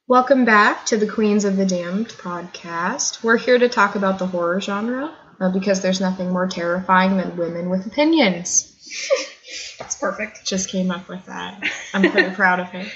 Welcome back to the Queens of the Damned podcast. We're here to talk about the horror genre because there's nothing more terrifying than women with opinions. That's perfect. Just came up with that. I'm pretty proud of it.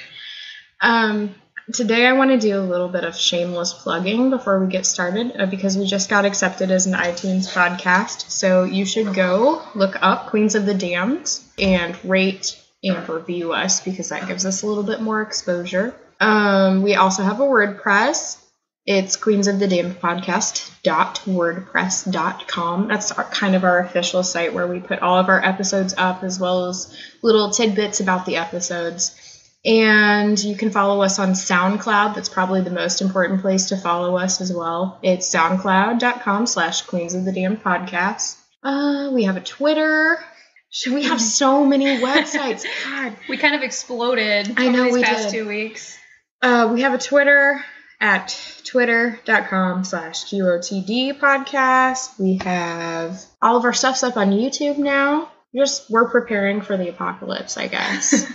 Today I want to do a little bit of shameless plugging before we get started because we just got accepted as an iTunes podcast. So you should go look up Queens of the Damned and rate and review us because that gives us a little bit more exposure. We also have a WordPress. It's queensofthedamnedpodcast.wordpress.com. That's kind of our official site where we put all of our episodes up as well as little tidbits about the episodes. And you can follow us on SoundCloud. That's probably the most important place to follow us as well. It's soundcloud.com/queensofthedamnedpodcast. We have a Twitter. We have so many websites. God. We kind of exploded over these past 2 weeks. We have a Twitter at twitter.com/QOTD podcast. We have all of our stuff's up on YouTube now. We're preparing for the apocalypse, I guess.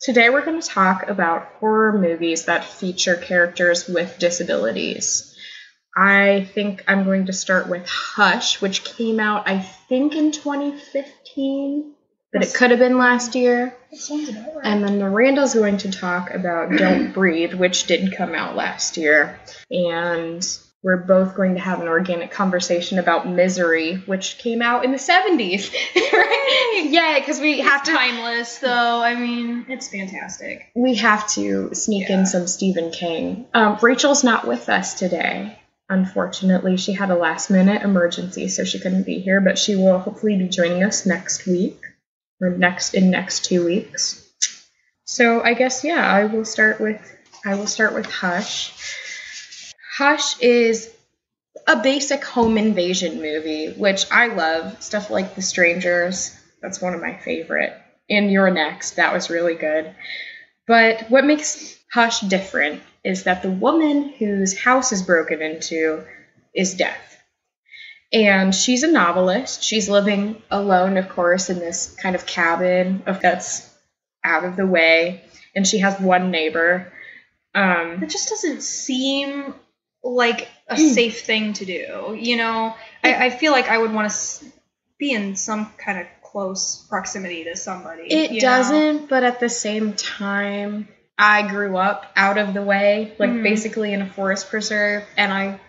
Today we're going to talk about horror movies that feature characters with disabilities. I think I'm going to start with Hush, which came out, I think, in 2015. But it could have been last year. That sounds about right. And then Miranda's going to talk about Don't Breathe, which did come out last year. And we're both going to have an organic conversation about Misery, which came out in the 70s. Right? Yeah, because we have to... timeless, though. I mean, it's fantastic. We have to sneak in some Stephen King. Rachel's not with us today. Unfortunately, she had a last-minute emergency, so she couldn't be here. But she will hopefully be joining us next week. Or next 2 weeks. So I guess I will start with Hush. Hush is a basic home invasion movie, which I love. Stuff like The Strangers, that's one of my favorite. And You're Next, that was really good. But what makes Hush different is that the woman whose house is broken into is deaf. And she's a novelist. She's living alone, of course, in this kind of cabin that's out of the way. And she has one neighbor. It just doesn't seem like a safe thing to do. You know, I feel like I would want to be in some kind of close proximity to somebody. It doesn't, but at the same time, I grew up out of the way, like basically in a forest preserve. And I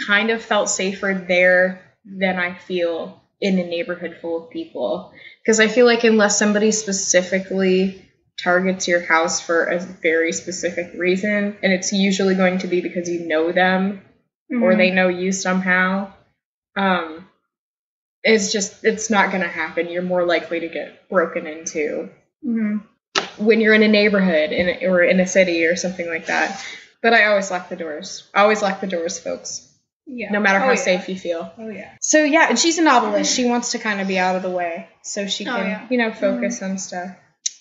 kind of felt safer there than I feel in a neighborhood full of people. Because I feel like unless somebody specifically targets your house for a very specific reason, and it's usually going to be because you know them or they know you somehow, it's not going to happen. You're more likely to get broken into when you're in a neighborhood or in a city or something like that. But I always lock the doors. Always lock the doors, folks. Yeah. No matter how safe you feel. Oh, yeah. So, and she's a novelist. She wants to kind of be out of the way so she can, focus on stuff.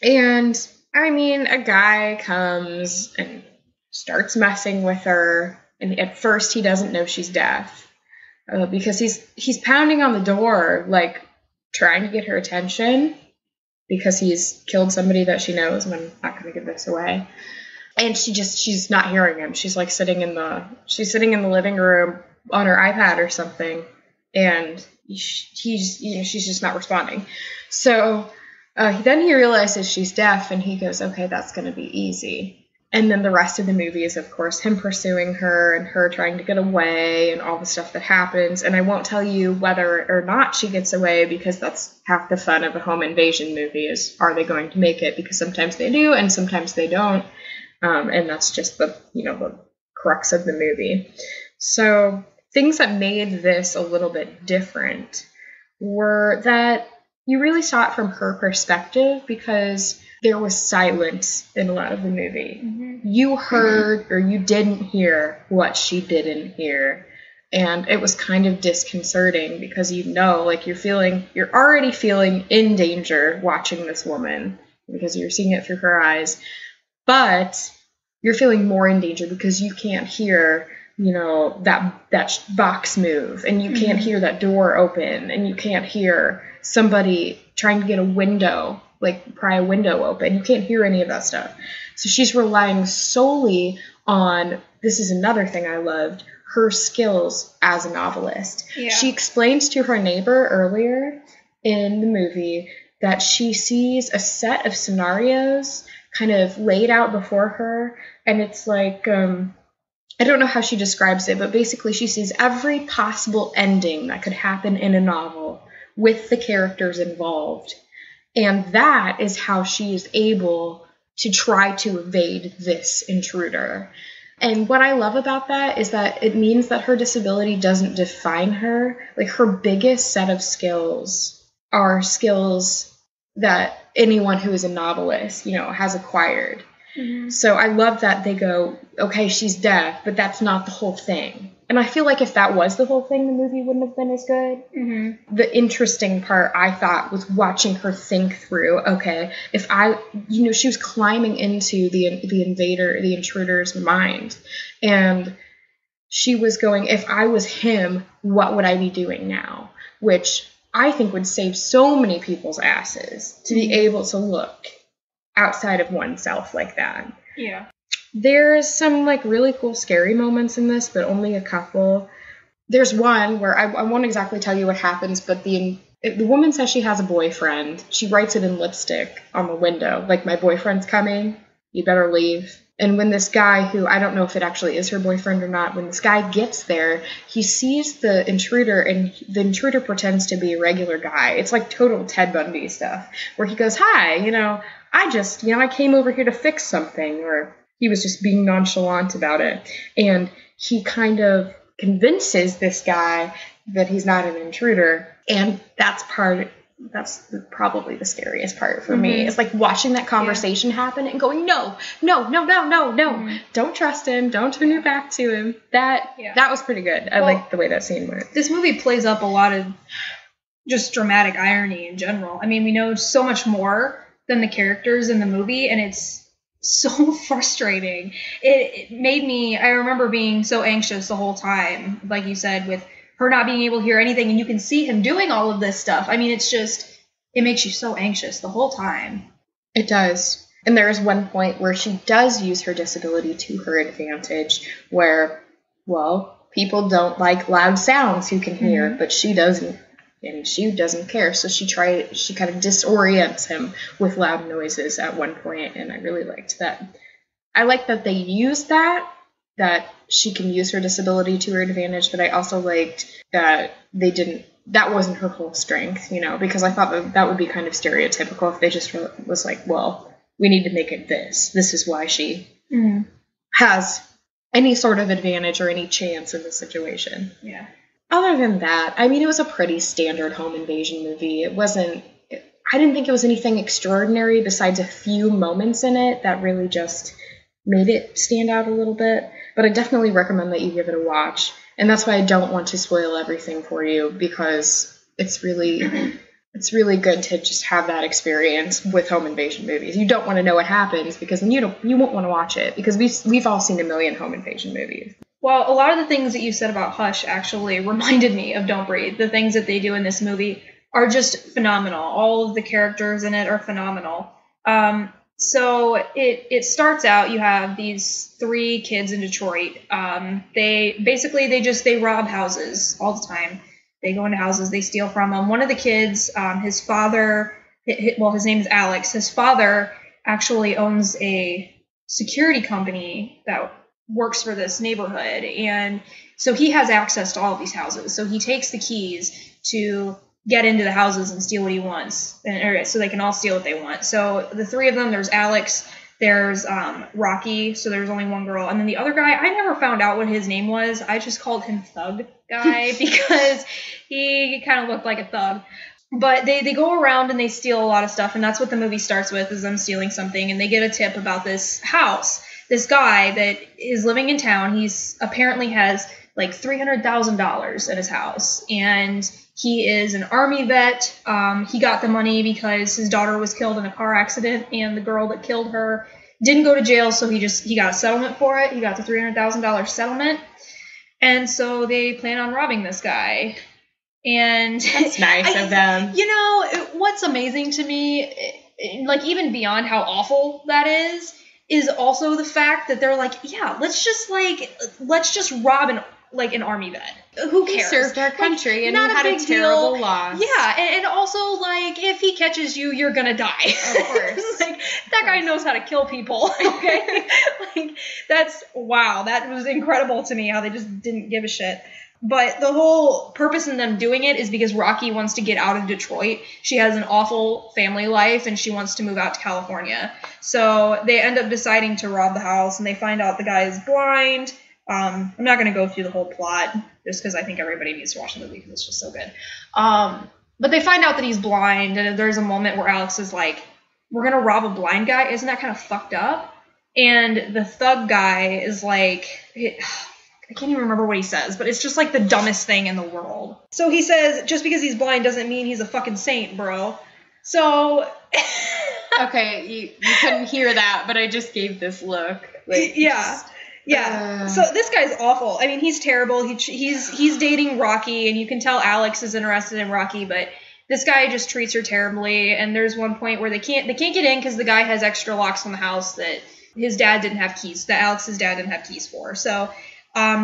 And, I mean, a guy comes and starts messing with her. And at first, he doesn't know she's deaf because he's pounding on the door, like, trying to get her attention because he's killed somebody that she knows, and I'm not going to give this away. And she's not hearing him. She's like sitting in the living room on her iPad or something, and she's just not responding. So then he realizes she's deaf, and he goes, okay, that's going to be easy. And then the rest of the movie is, of course, him pursuing her and her trying to get away and all the stuff that happens. And I won't tell you whether or not she gets away because that's half the fun of a home invasion movie is, are they going to make it? Because sometimes they do and sometimes they don't. And that's just the crux of the movie. So things that made this a little bit different were that you really saw it from her perspective because there was silence in a lot of the movie. You heard or you didn't hear what she didn't hear. And it was kind of disconcerting because you're already feeling in danger watching this woman because you're seeing it through her eyes. But you're feeling more in danger because you can't hear, that box move, and you can't hear that door open, and you can't hear somebody trying to get a window like pry a window open. You can't hear any of that stuff. So she's relying solely on, this is another thing I loved, her skills as a novelist. Yeah. She explains to her neighbor earlier in the movie that she sees a set of scenarios kind of laid out before her, and it's like, I don't know how she describes it, but basically she sees every possible ending that could happen in a novel with the characters involved. And that is how she is able to try to evade this intruder. And what I love about that is that it means that her disability doesn't define her. Like, her biggest set of skills are skills that anyone who is a novelist, has acquired. Mm-hmm. So I love that they go, okay, she's deaf, but that's not the whole thing. And I feel like if that was the whole thing, the movie wouldn't have been as good. Mm-hmm. The interesting part, I thought, was watching her think through, okay, if she was climbing into the intruder's mind. And she was going, if I was him, what would I be doing now? Which I think would save so many people's asses to be able to look outside of oneself like that. Yeah. There's some really cool scary moments in this, but only a couple. There's one where I won't exactly tell you what happens, but the woman says she has a boyfriend. She writes it in lipstick on the window, like, my boyfriend's coming, you better leave. And when this guy, who I don't know if it actually is her boyfriend or not, when this guy gets there, he sees the intruder, and the intruder pretends to be a regular guy. It's like total Ted Bundy stuff, where he goes, hi, I came over here to fix something, or he was just being nonchalant about it. And he kind of convinces this guy that he's not an intruder. And that's probably the scariest part for me. It's like watching that conversation happen and going, no, don't trust him. Don't turn your back to him. That was pretty good. I liked the way that scene went. This movie plays up a lot of just dramatic irony in general. I mean, we know so much more than the characters in the movie, and it's so frustrating. It made me, I remember being so anxious the whole time, like you said, with her not being able to hear anything, and you can see him doing all of this stuff. I mean, it makes you so anxious the whole time. It does. And there is one point where she does use her disability to her advantage, where, people don't like loud sounds who can hear, but she doesn't. And she doesn't care, so she kind of disorients him with loud noises at one point, and I really liked that. I like that they used that she can use her disability to her advantage, but I also liked that that wasn't her whole strength, because I thought that would be kind of stereotypical if they just was like, well, we need to make it this. This is why she has any sort of advantage or any chance in this situation. Yeah. Other than that, I mean, it was a pretty standard home invasion movie. I didn't think it was anything extraordinary besides a few moments in it that really just made it stand out a little bit. But I definitely recommend that you give it a watch. And that's why I don't want to spoil everything for you, because it's really good to just have that experience with home invasion movies. You don't want to know what happens, because then you won't want to watch it, because we've all seen a million home invasion movies. Well, a lot of the things that you said about Hush actually reminded me of Don't Breathe. The things that they do in this movie are just phenomenal. All of the characters in it are phenomenal. So it starts out, you have these 3 kids in Detroit. They rob houses all the time. They go into houses, they steal from them. One of the kids, his father, his name is Alex. His father actually owns a security company that works for this neighborhood, and so he has access to all of these houses. So he takes the keys to get into the houses and steal what he wants, so they can all steal what they want. So the 3 of them, there's Alex, there's Rocky, so there's only one girl, and then the other guy, I never found out what his name was. I just called him Thug Guy because he kind of looked like a thug. But they go around and they steal a lot of stuff, and that's what the movie starts with, is them stealing something, and they get a tip about this house. This guy that is living in town, he's apparently has like $300,000 at his house, and he is an army vet. He got the money because his daughter was killed in a car accident, and the girl that killed her didn't go to jail, so he got a settlement for it. He got the $300,000 settlement, and so they plan on robbing this guy. And that's nice of them. What's amazing to me like, even beyond how awful that is also the fact that they're like, yeah, let's just rob an army vet. Who cares? He served our country, and he had a terrible loss. Yeah, and also, like, if he catches you, you're gonna die. Of course. Like, that guy knows how to kill people, okay? Like, that was incredible to me, how they just didn't give a shit. But the whole purpose in them doing it is because Rocky wants to get out of Detroit. She has an awful family life, and she wants to move out to California. So they end up deciding to rob the house, and they find out the guy is blind. I'm not going to go through the whole plot, just because I think everybody needs to watch the movie, because it's just so good. But they find out that he's blind, and there's a moment where Alex is like, we're going to rob a blind guy? Isn't that kind of fucked up? And the thug guy is like... I can't even remember what he says, but it's just like the dumbest thing in the world. So he says, just because he's blind doesn't mean he's a fucking saint, bro. So... Okay, you couldn't hear that, but I just gave this look. Like, yeah. So this guy's awful. I mean, he's terrible. He's dating Rocky, and you can tell Alex is interested in Rocky, but this guy just treats her terribly. And there's one point where they can't get in because the guy has extra locks on the house that his dad didn't have keys, that Alex's dad didn't have keys for. So...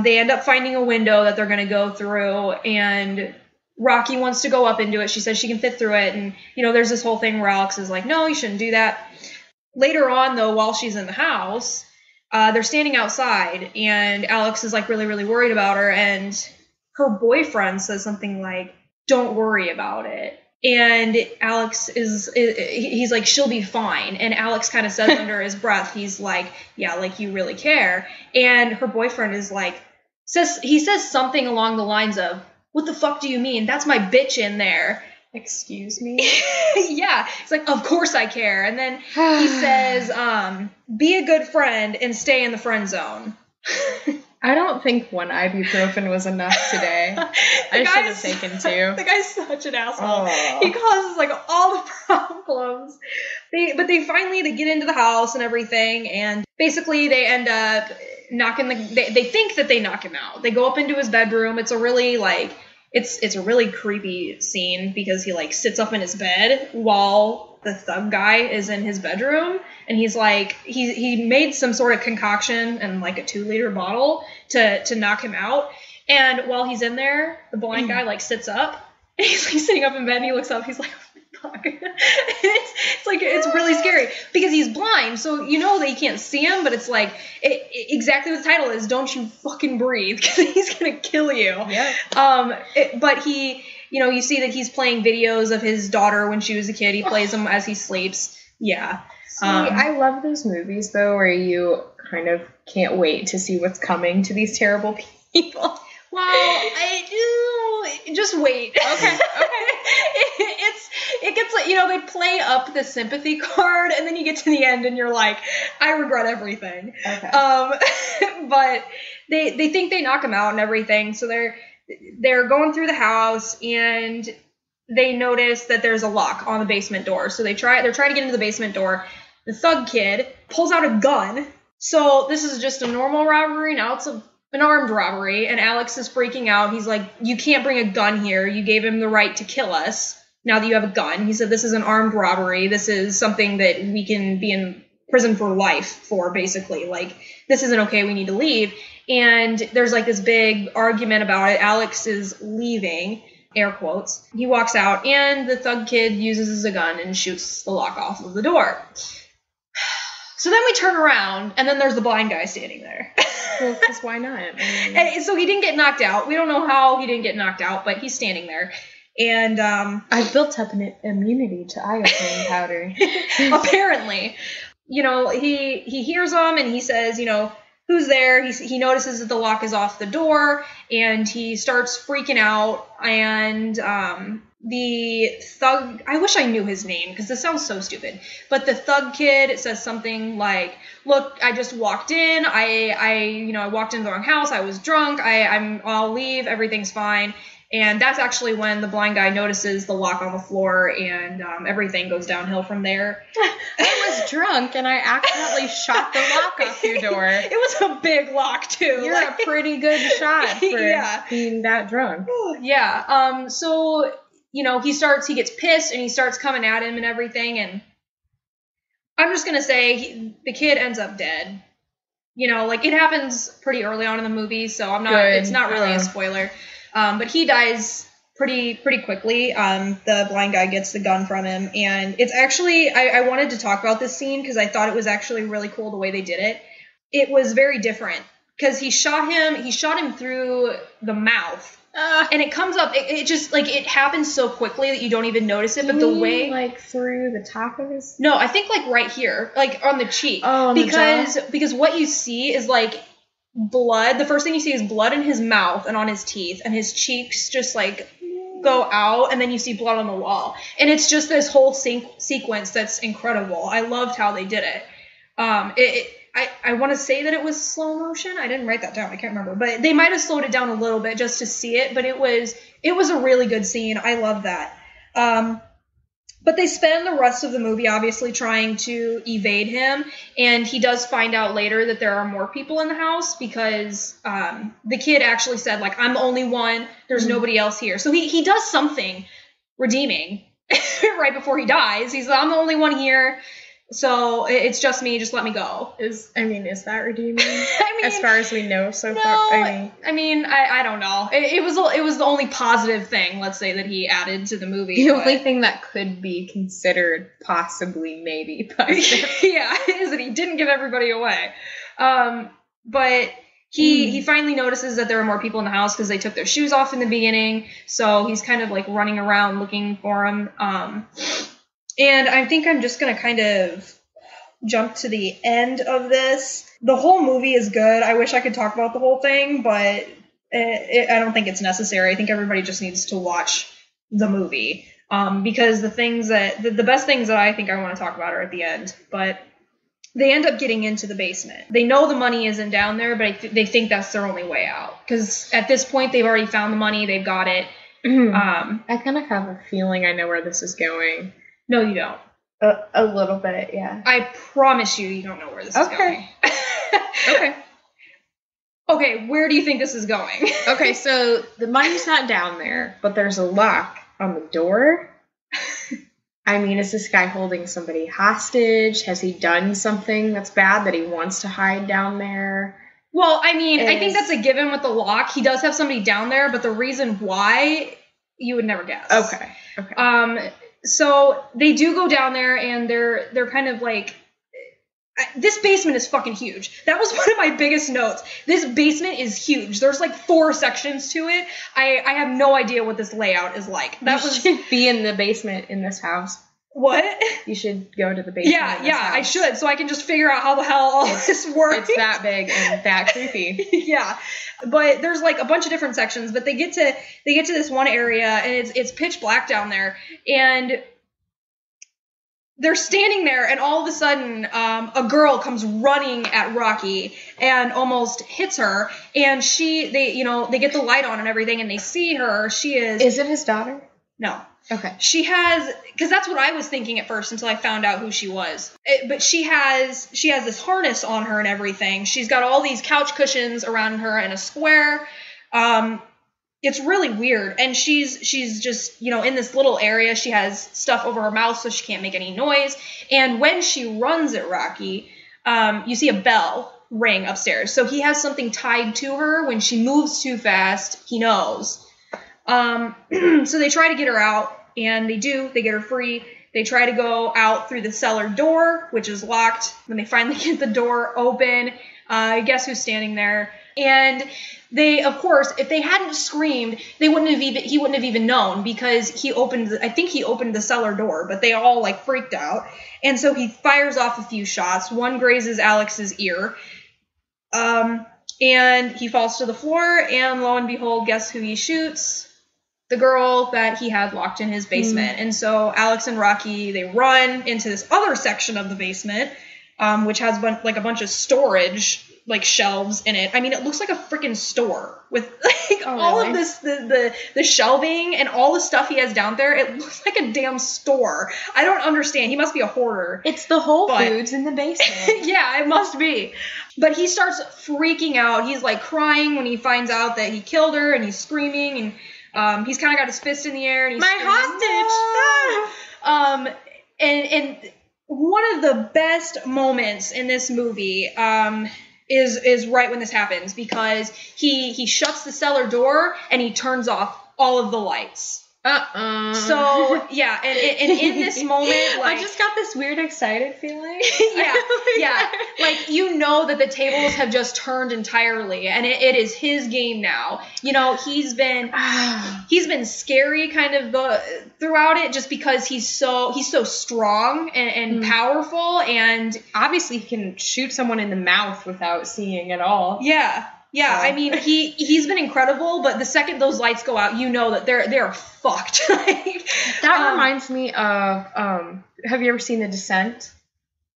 they end up finding a window that they're going to go through, and Rocky wants to go up into it. She says she can fit through it, and, there's this whole thing where Alex is like, no, you shouldn't do that. Later on, though, while she's in the house, they're standing outside, and Alex is, like, really, really worried about her, and her boyfriend says something like, don't worry about it. And Alex he's like, she'll be fine. And Alex kind of says under his breath, he's like, yeah, like, you really care. And her boyfriend is like, he says something along the lines of, what the fuck do you mean? That's my bitch in there. Excuse me? Yeah. It's like, of course I care. And then he says, be a good friend and stay in the friend zone. I don't think one ibuprofen was enough today. I should have taken two. The guy's such an asshole. Oh. He causes, like, all the problems. They finally get into the house and everything, and basically they end up knocking they think that they knock him out. They go up into his bedroom. It's a really, like, it's a really creepy scene because he, like, sits up in his bed while the thug guy is in his bedroom, and he's like, he made some sort of concoction in, like, a 2-liter bottle to knock him out. And while he's in there, the blind guy, like, sits up, and he's, like, sitting up in bed, and he looks up, he's like, what the fuck? It's really scary because he's blind, so that you can't see him, but it's like exactly what the title is, don't you fucking breathe, because he's gonna kill you. Yeah. But he, you see that he's playing videos of his daughter when she was a kid. He plays them as he sleeps. Yeah. See, I love those movies, though, where you kind of can't wait to see what's coming to these terrible people. Well, I do. Just wait. Okay. It gets like, they play up the sympathy card, and then you get to the end, and you're like, I regret everything. Okay. But they think they knock him out and everything, so they're going through the house, and they notice that there's a lock on the basement door. So they're trying to get into the basement door. The thug kid pulls out a gun. So this is just a normal robbery. Now it's an armed robbery, and Alex is freaking out. He's like, you can't bring a gun here. You gave him the right to kill us. Now that you have a gun. He said, this is an armed robbery. This is something that we can be in prison for life for, basically. Like, this isn't okay. We need to leave. And there's, like, this big argument about it. Alex is leaving, air quotes. He walks out, and the thug kid uses a gun and shoots the lock off of the door. So then we turn around, and then there's the blind guy standing there. Well, because why not? And so he didn't get knocked out. We don't know how he didn't get knocked out, but he's standing there. And I've built up an immunity to iocane powder. Apparently. He hears them, and he says, who's there? He notices that the lock is off the door, and he starts freaking out, and the thug, I wish I knew his name, because this sounds so stupid, but the thug kid says something like, look, I just walked in, I walked into the wrong house, I was drunk, I'll leave, everything's fine. And that's actually when the blind guy notices the lock on the floor, and everything goes downhill from there. I was drunk, and I accidentally shot the lock off your door. It was a big lock, too. You're a pretty good shot for being that drunk. Yeah. So, he gets pissed, and he starts coming at him and everything, and I'm just going to say the kid ends up dead. You know, like, it happens pretty early on in the movie, so it's not really a spoiler. But he dies pretty quickly. The blind guy gets the gun from him, and it's actually, I wanted to talk about this scene because I thought it was actually really cool the way they did it. It was very different because he shot him through the mouth. And it comes up, it just, like, it happens so quickly that you don't even notice it, but the way... like, through the top of his... No, I think, like, right here, like, on the cheek. Oh, on the jaw? Because what you see is, like, blood. The first thing you see is blood in his mouth and on his teeth, and his cheeks just, like, go out, and then you see blood on the wall. And it's just this whole sequence that's incredible. I loved how they did it. I want to say that it was slow motion. I didn't write that down. I can't remember. But they might have slowed it down a little bit just to see it. But it was a really good scene. I love that. But they spend the rest of the movie obviously trying to evade him. And he does find out later that there are more people in the house because the kid actually said, like, I'm the only one. There's nobody else here. So he does something redeeming right before he dies. He's like, I'm the only one here. So it's just me. Just let me go. Is that redeeming? As far as we know so far. I don't know. It was the only positive thing, let's say, that he added to the movie. The only thing that could be considered possibly maybe positive. Yeah, is that he didn't give everybody away. But he finally notices that there are more people in the house because they took their shoes off in the beginning. So he's kind of like running around looking for him. And I think I'm just going to kind of jump to the end of this. The whole movie is good. I wish I could talk about the whole thing, but I don't think it's necessary. I think everybody just needs to watch the movie. Because the best things that I think I want to talk about are at the end. But they end up getting into the basement. They know the money isn't down there, but they think that's their only way out. Because at this point, they've already found the money. They've got it. I kind of have a feeling I know where this is going. No, you don't. A little bit, yeah. I promise you don't know where this is going. Okay. Okay, where do you think this is going? Okay, so the money's not down there, but there's a lock on the door. Is this guy holding somebody hostage? Has he done something that's bad that he wants to hide down there? Well, I think that's a given with the lock. He does have somebody down there, but the reason why, you would never guess. Okay. So they do go down there, and they're kind of like, this basement is fucking huge. That was one of my biggest notes. This basement is huge. There's like 4 sections to it. I have no idea what this layout is like. You should be in the basement in this house. What? You should go to the basement. Yeah, I should, so I can just figure out how the hell all this works. It's that big and that creepy. Yeah, but there's like a bunch of different sections. But they get to this one area, and it's pitch black down there, and they're standing there, and all of a sudden, a girl comes running at Rocky and almost hits her. And they get the light on and everything, and they see her. She is. Is it his daughter? No. Okay. She has, because that's what I was thinking at first until I found out who she was. But she has this harness on her and everything. She's got all these couch cushions around her in a square. It's really weird. And she's just, in this little area. She has stuff over her mouth so she can't make any noise. And when she runs at Rocky, you see a bell ring upstairs. So he has something tied to her. When she moves too fast, he knows. So they try to get her out, and they do. They get her free. They try to go out through the cellar door, which is locked. When they finally get the door open, guess who's standing there? And they, of course, if they hadn't screamed, he wouldn't have even known, because he opened the cellar door, but they all like freaked out. And so he fires off a few shots. One grazes Alex's ear. And he falls to the floor, and lo and behold, guess who he shoots? The girl that he had locked in his basement. And so Alex and Rocky, they run into this other section of the basement, which has a bunch of storage, like shelves in it. It looks like a freaking store with all of this, the shelving and all the stuff he has down there. It looks like a damn store. I don't understand. He must be a hoarder. It's the Whole Foods in the basement. Yeah, it must be. But he starts freaking out. He's like crying when he finds out that he killed her, and he's screaming, and he's kind of got his fist in the air, and he's my hostage. And one of the best moments in this movie is right when this happens, because he shuts the cellar door and he turns off all of the lights. So yeah, and in this moment, like, I just got this weird excited feeling. yeah, like, you know that the tables have just turned entirely, and it is his game now. You know, he's been scary kind of throughout it, just because he's so strong and powerful, and obviously he can shoot someone in the mouth without seeing at all. Yeah. Yeah, I mean, he's been incredible, but the second those lights go out, you know that they're fucked. That reminds me of, have you ever seen The Descent?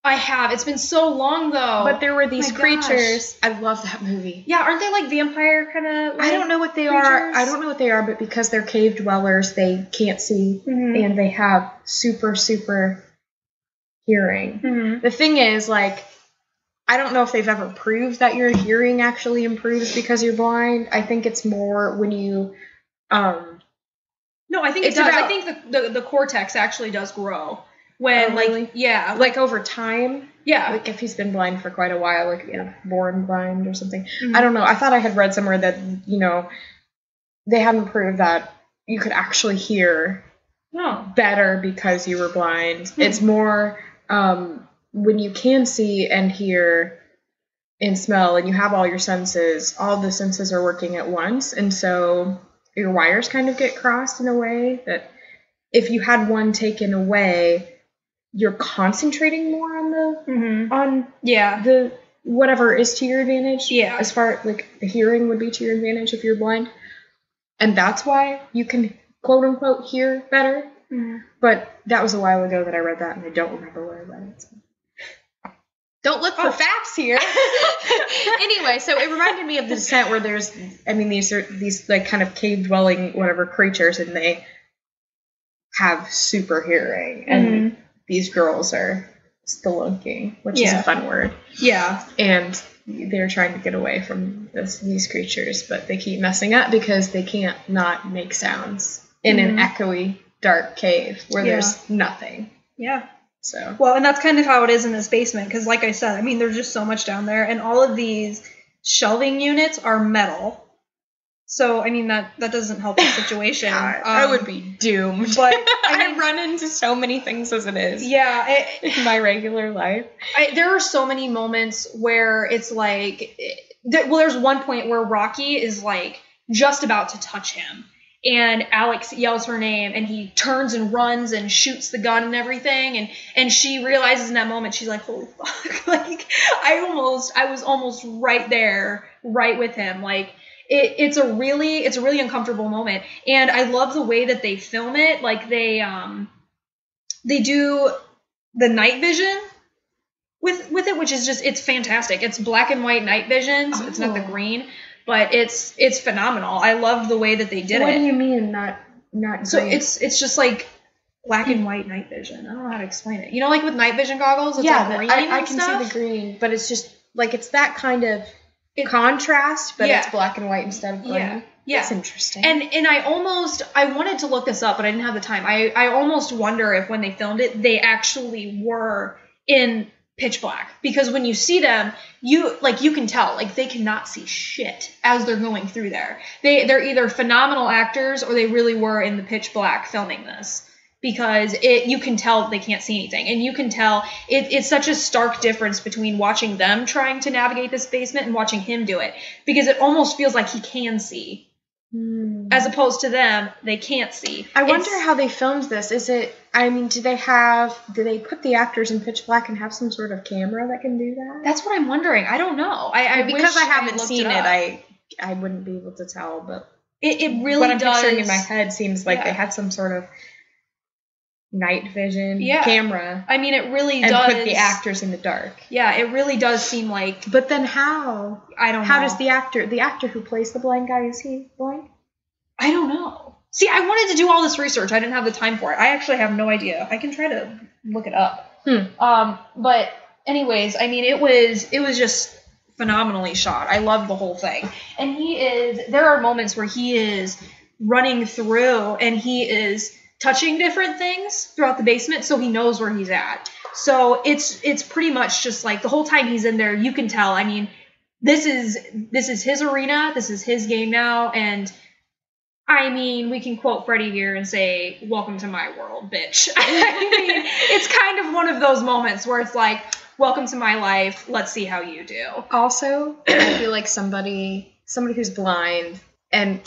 I have. It's been so long, though. But there were these creatures. Gosh. I love that movie. Yeah, aren't they like vampire kind of? Like, I don't know what they are, but because they're cave dwellers, they can't see, and they have super, super hearing. Mm-hmm. The thing is, like, I don't know if they've ever proved that your hearing actually improves because you're blind. I think it's more when you, no, I think it does. I think the cortex actually does grow when, really? Like over time. Yeah. Like if he's been blind for quite a while, like, born blind or something. Mm-hmm. I don't know. I thought I had read somewhere that, they hadn't proved that you could actually hear better because you were blind. Mm-hmm. It's more, when you can see and hear and smell and you have all your senses, all the senses are working at once. And so your wires kind of get crossed in a way that if you had one taken away, you're concentrating more on the whatever is to your advantage. Yeah. As far like the hearing would be to your advantage if you're blind. And that's why you can quote unquote hear better. Mm-hmm. But that was a while ago that I read that and I don't remember where I read it. So. Don't look for facts here. Anyway, so it reminded me of The Descent, where these like kind of cave dwelling whatever creatures, and they have super hearing, and these girls are spelunking, which is a fun word. Yeah, and they're trying to get away from these creatures, but they keep messing up because they can't not make sounds in an echoey, dark cave where there's nothing. Yeah. So. Well, and that's kind of how it is in this basement, because like I said, I mean, there's just so much down there, and all of these shelving units are metal. So, I mean, that doesn't help the situation. I would be doomed. But I run into so many things as it is. Yeah. In my regular life. There are so many moments where it's like, there's one point where Rocky is like just about to touch him. And Alex yells her name, and he turns and runs and shoots the gun and everything. And she realizes in that moment, she's like, holy fuck. Like, I was almost right there, right with him. Like, it's a really uncomfortable moment. And I love the way that they film it. Like, they do the night vision with it, which is just, it's fantastic. It's black and white night vision, so it's not the green. But it's phenomenal. I loved the way that they did it. What do you mean not green? So it's just like black and white night vision. I don't know how to explain it. You know, like with night vision goggles, it's like green I can see the green, but it's just like it's that kind of contrast, but it's black and white instead of green. Yeah. Yeah. That's interesting. And I wanted to look this up, but I didn't have the time. I almost wonder if when they filmed it, they actually were in pitch black, because when you see them, you can tell, like, they cannot see shit as they're going through there. They're either phenomenal actors or they really were in the pitch black filming this, because you can tell they can't see anything, and you can tell it's such a stark difference between watching them trying to navigate this basement and watching him do it, because it almost feels like he can see. As opposed to them, they can't see. I wonder how they filmed this. Do they put the actors in pitch black and have some sort of camera that can do that? That's what I'm wondering. I don't know. Because I haven't seen it, I wouldn't be able to tell, but it really what I'm does. picturing in my head seems like they had some sort of night vision camera. I mean, it really and does. Put the actors in the dark. Yeah, it really does seem like. But then how? I don't know. How does the actor who plays the blind guy, is he blind? I don't know. See, I wanted to do all this research. I didn't have the time for it. I actually have no idea. I can try to look it up. But anyways, I mean, it was just phenomenally shot. I loved the whole thing. And there are moments where he is running through and he is touching different things throughout the basement, so he knows where he's at. So it's pretty much just like the whole time he's in there, you can tell. I mean, this is his arena. This is his game now. And I mean, we can quote Freddie here and say, "Welcome to my world, bitch." I mean, it's kind of one of those moments where it's like, "Welcome to my life. Let's see how you do." Also, I feel like somebody who's blind and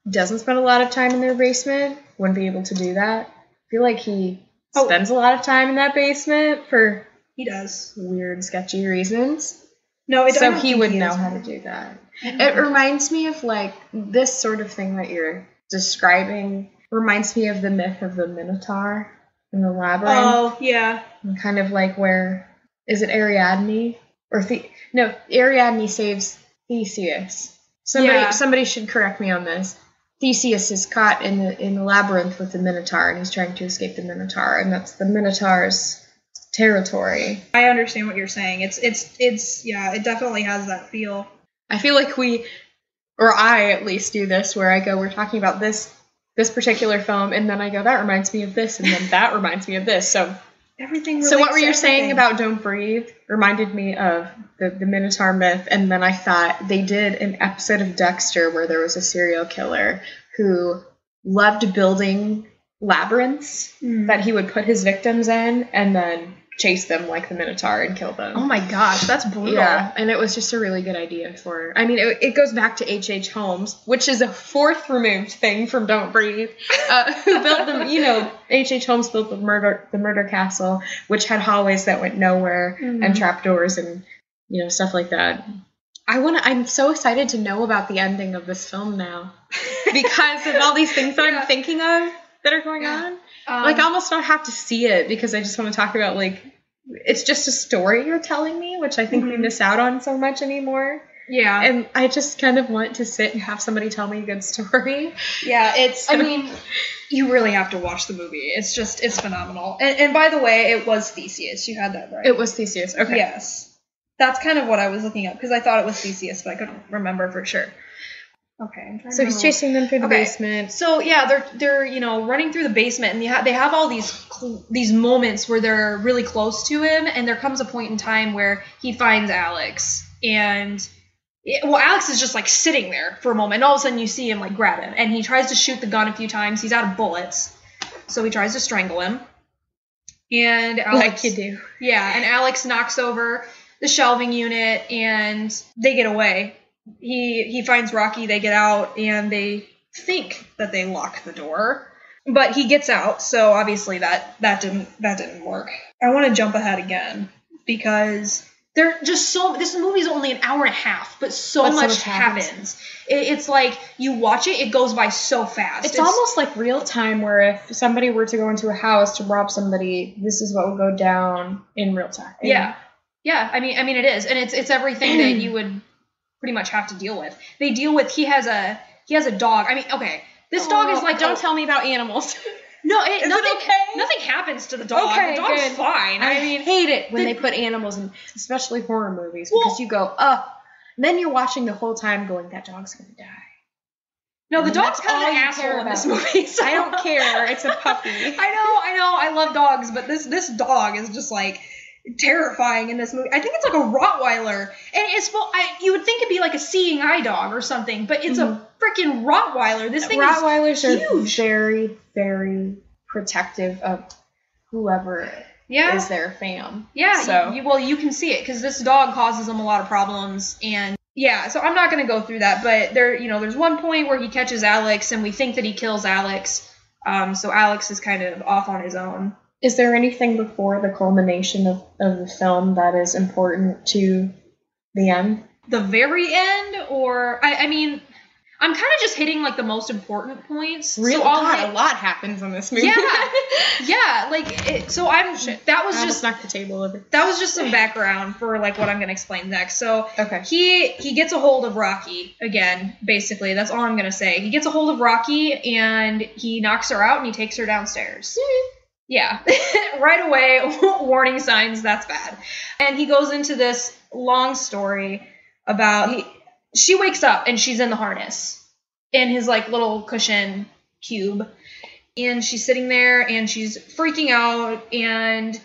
doesn't spend a lot of time in their basement wouldn't be able to do that. I feel like he spends a lot of time in that basement for he does weird, sketchy reasons. No, so he would know how to do that. It reminds me of like this sort of thing that you're describing. Reminds me of the myth of the Minotaur in the labyrinth. Oh yeah, and kind of like where is it Ariadne or Ariadne saves Theseus. Somebody should correct me on this. Theseus is caught in the labyrinth with the Minotaur, and he's trying to escape the Minotaur, and that's the Minotaur's territory. I understand what you're saying. It's yeah, it definitely has that feel. I feel like I at least do this, where I go, we're talking about this particular film, and then I go, that reminds me of this, and then that reminds me of this. So everything. So what were you saying about Don't Breathe? Reminded me of the Minotaur myth, and then I thought they did an episode of Dexter where there was a serial killer who loved building labyrinths that he would put his victims in, and then chase them like the Minotaur and kill them. Oh my gosh, that's brutal. Yeah, and it was just a really good idea for... I mean, it goes back to H.H. Holmes, which is a fourth removed thing from Don't Breathe, who built them, H.H. Holmes built the murder castle, which had hallways that went nowhere, and trapdoors and, stuff like that. I'm so excited to know about the ending of this film now, because of all these things that I'm thinking of that are going on. I almost don't have to see it because I just want to talk about, it's just a story you're telling me, which I think we miss out on so much anymore. Yeah. And I just kind of want to sit and have somebody tell me a good story. Yeah, you really have to watch the movie. It's phenomenal. And by the way, it was Theseus. You had that right. It was Theseus. Okay. Yes. That's kind of what I was looking up because I thought it was Theseus, but I couldn't remember for sure. Okay. So he's chasing them through the basement. So yeah, they're running through the basement, and they have all these moments where they're really close to him, and there comes a point in time where he finds Alex, and Alex is just sitting there for a moment, and all of a sudden you see him grab him, and he tries to shoot the gun a few times. He's out of bullets, so he tries to strangle him, and Alex, like you do. Yeah, and Alex knocks over the shelving unit, and they get away. He finds Rocky, they get out, and they think that they lock the door. But he gets out, so obviously that didn't work. I want to jump ahead again, because they're just this movie's only an hour and a half, but so much happens. It's like, you watch it, it goes by so fast. It's almost like real time, where if somebody were to go into a house to rob somebody, this is what would go down in real time. Yeah. Yeah, I mean it is. And it's everything that you would pretty much have to deal with. They deal with, he has a dog. I mean, okay, this dog is don't tell me about animals. No, nothing happens to the dog. Okay, the dog's good. Fine. I hate it when they put animals in, especially horror movies, because you go, and then you're watching the whole time going, that dog's going to die. No, the dog's kind of an asshole in this movie. So. I don't care. It's a puppy. I know. I love dogs, but this dog is just terrifying in this movie. I think it's a Rottweiler, and you would think it'd be a seeing eye dog or something, but it's a freaking Rottweiler. This thing Rottweilers is huge. Are very, very protective of whoever is their fam. Yeah, so you can see it because this dog causes them a lot of problems, and yeah. So I'm not going to go through that, but there's one point where he catches Alex, and we think that he kills Alex. So Alex is kind of off on his own. Is there anything before the culmination of the film that is important to the end? The very end? Or, I mean, I'm kind of just hitting, the most important points. Really? So a lot happens in this movie. Yeah. Yeah, that was just... knocked the table over. That was just some background for, what I'm going to explain next. So, okay. He gets a hold of Rocky, again, basically. That's all I'm going to say. He gets a hold of Rocky, and he knocks her out, and he takes her downstairs. Yeah, right away, warning signs, that's bad. And he goes into this long story about, she wakes up and she's in the harness in his little cushion cube. And she's sitting there and she's freaking out, and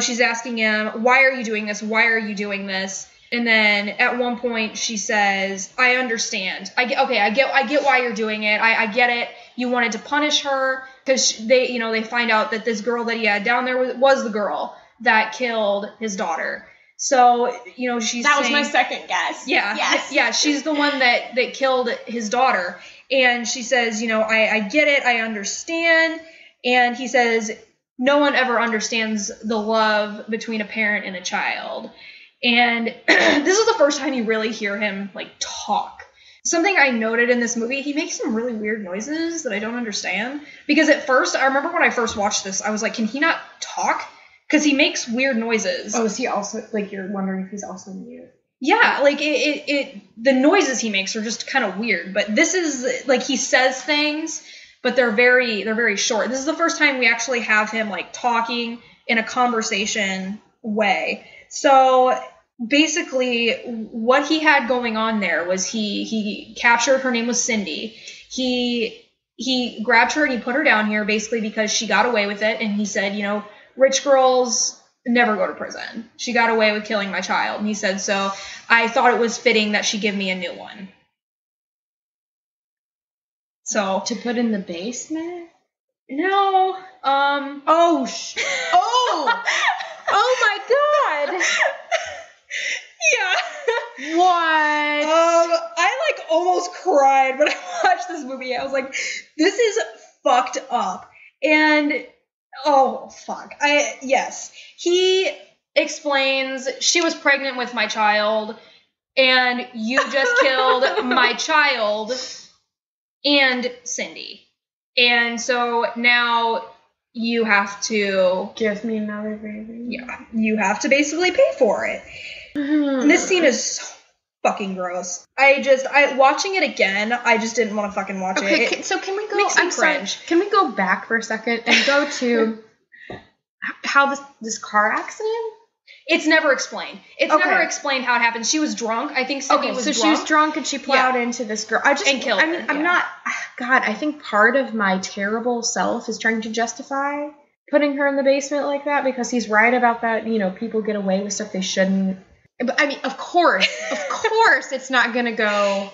she's asking him, why are you doing this? Why are you doing this? And then at one point she says, I understand. I get why you're doing it. I get it. You wanted to punish her because they find out that this girl that he had down there was the girl that killed his daughter. So, she's That was my second guess. Yeah. Yes. Yeah, she's the one that killed his daughter. And she says, I get it. I understand. And he says, no one ever understands the love between a parent and a child. And this is the first time you really hear him, talk. Something I noted in this movie, he makes some really weird noises that I don't understand. Because at first, I remember when I first watched this, I was like, can he not talk? Because he makes weird noises. Oh, is he also, you're wondering if he's also mute? Yeah, the noises he makes are just kind of weird. But this is, he says things, but they're very short. This is the first time we actually have him, talking in a conversation way. So basically, what he had going on there was he captured, her name was Cindy. He grabbed her and he put her down here basically because she got away with it. And he said, rich girls never go to prison. She got away with killing my child. And he said, so I thought it was fitting that she give me a new one. So to put in the basement? No. Oh my God. Yeah. What? I almost cried when I watched this movie. I was like, this is fucked up. And oh fuck. Yes. He explains, she was pregnant with my child and you just killed my child and Cindy. And so now you have to give me another baby. Yeah. You have to basically pay for it. And this scene is so fucking gross. Watching it again, I just didn't want to fucking watch it. Okay, so can we go? Makes me cringe. Can we go back for a second and go to how this car accident? It's never explained. It's never explained how it happened. She was drunk. I think Cindy was drunk. She was drunk and she plowed into this girl. And killed her. I'm not. God, I think part of my terrible self is trying to justify putting her in the basement like that because he's right about that. People get away with stuff they shouldn't. But I mean, of course, it's not going to go.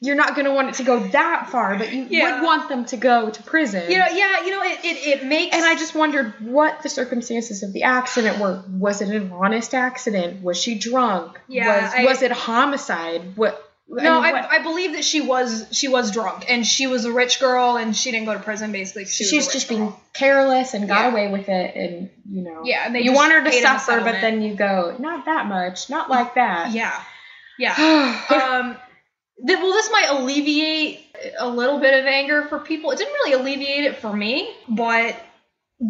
You're not going to want it to go that far, but you would want them to go to prison. It makes. And I just wondered what the circumstances of the accident were. Was it an honest accident? Was she drunk? Yeah. Was it a homicide? I believe that she was drunk and she was a rich girl and she didn't go to prison basically. She's just being careless and got away with it and Yeah, and you want her to suffer, but then you go, not that much, not like that. Yeah. Yeah. This might alleviate a little bit of anger for people. It didn't really alleviate it for me, but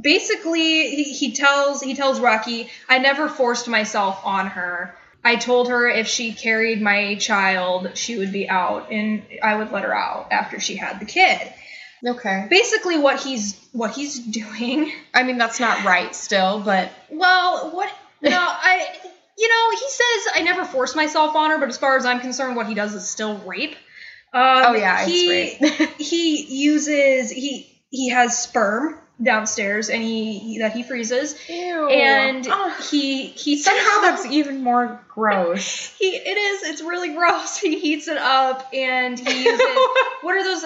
basically he tells Rocky, I never forced myself on her. I told her if she carried my child, she would be out, and I would let her out after she had the kid. Okay. Basically, what he's doing. I mean, that's not right, still, but well, what? No, he says I never forced myself on her, but as far as I'm concerned, what he does is still rape. It's rape. he has sperm downstairs and he freezes. Ew. And he somehow that's even more gross. It's really gross. He heats it up and he uses what are those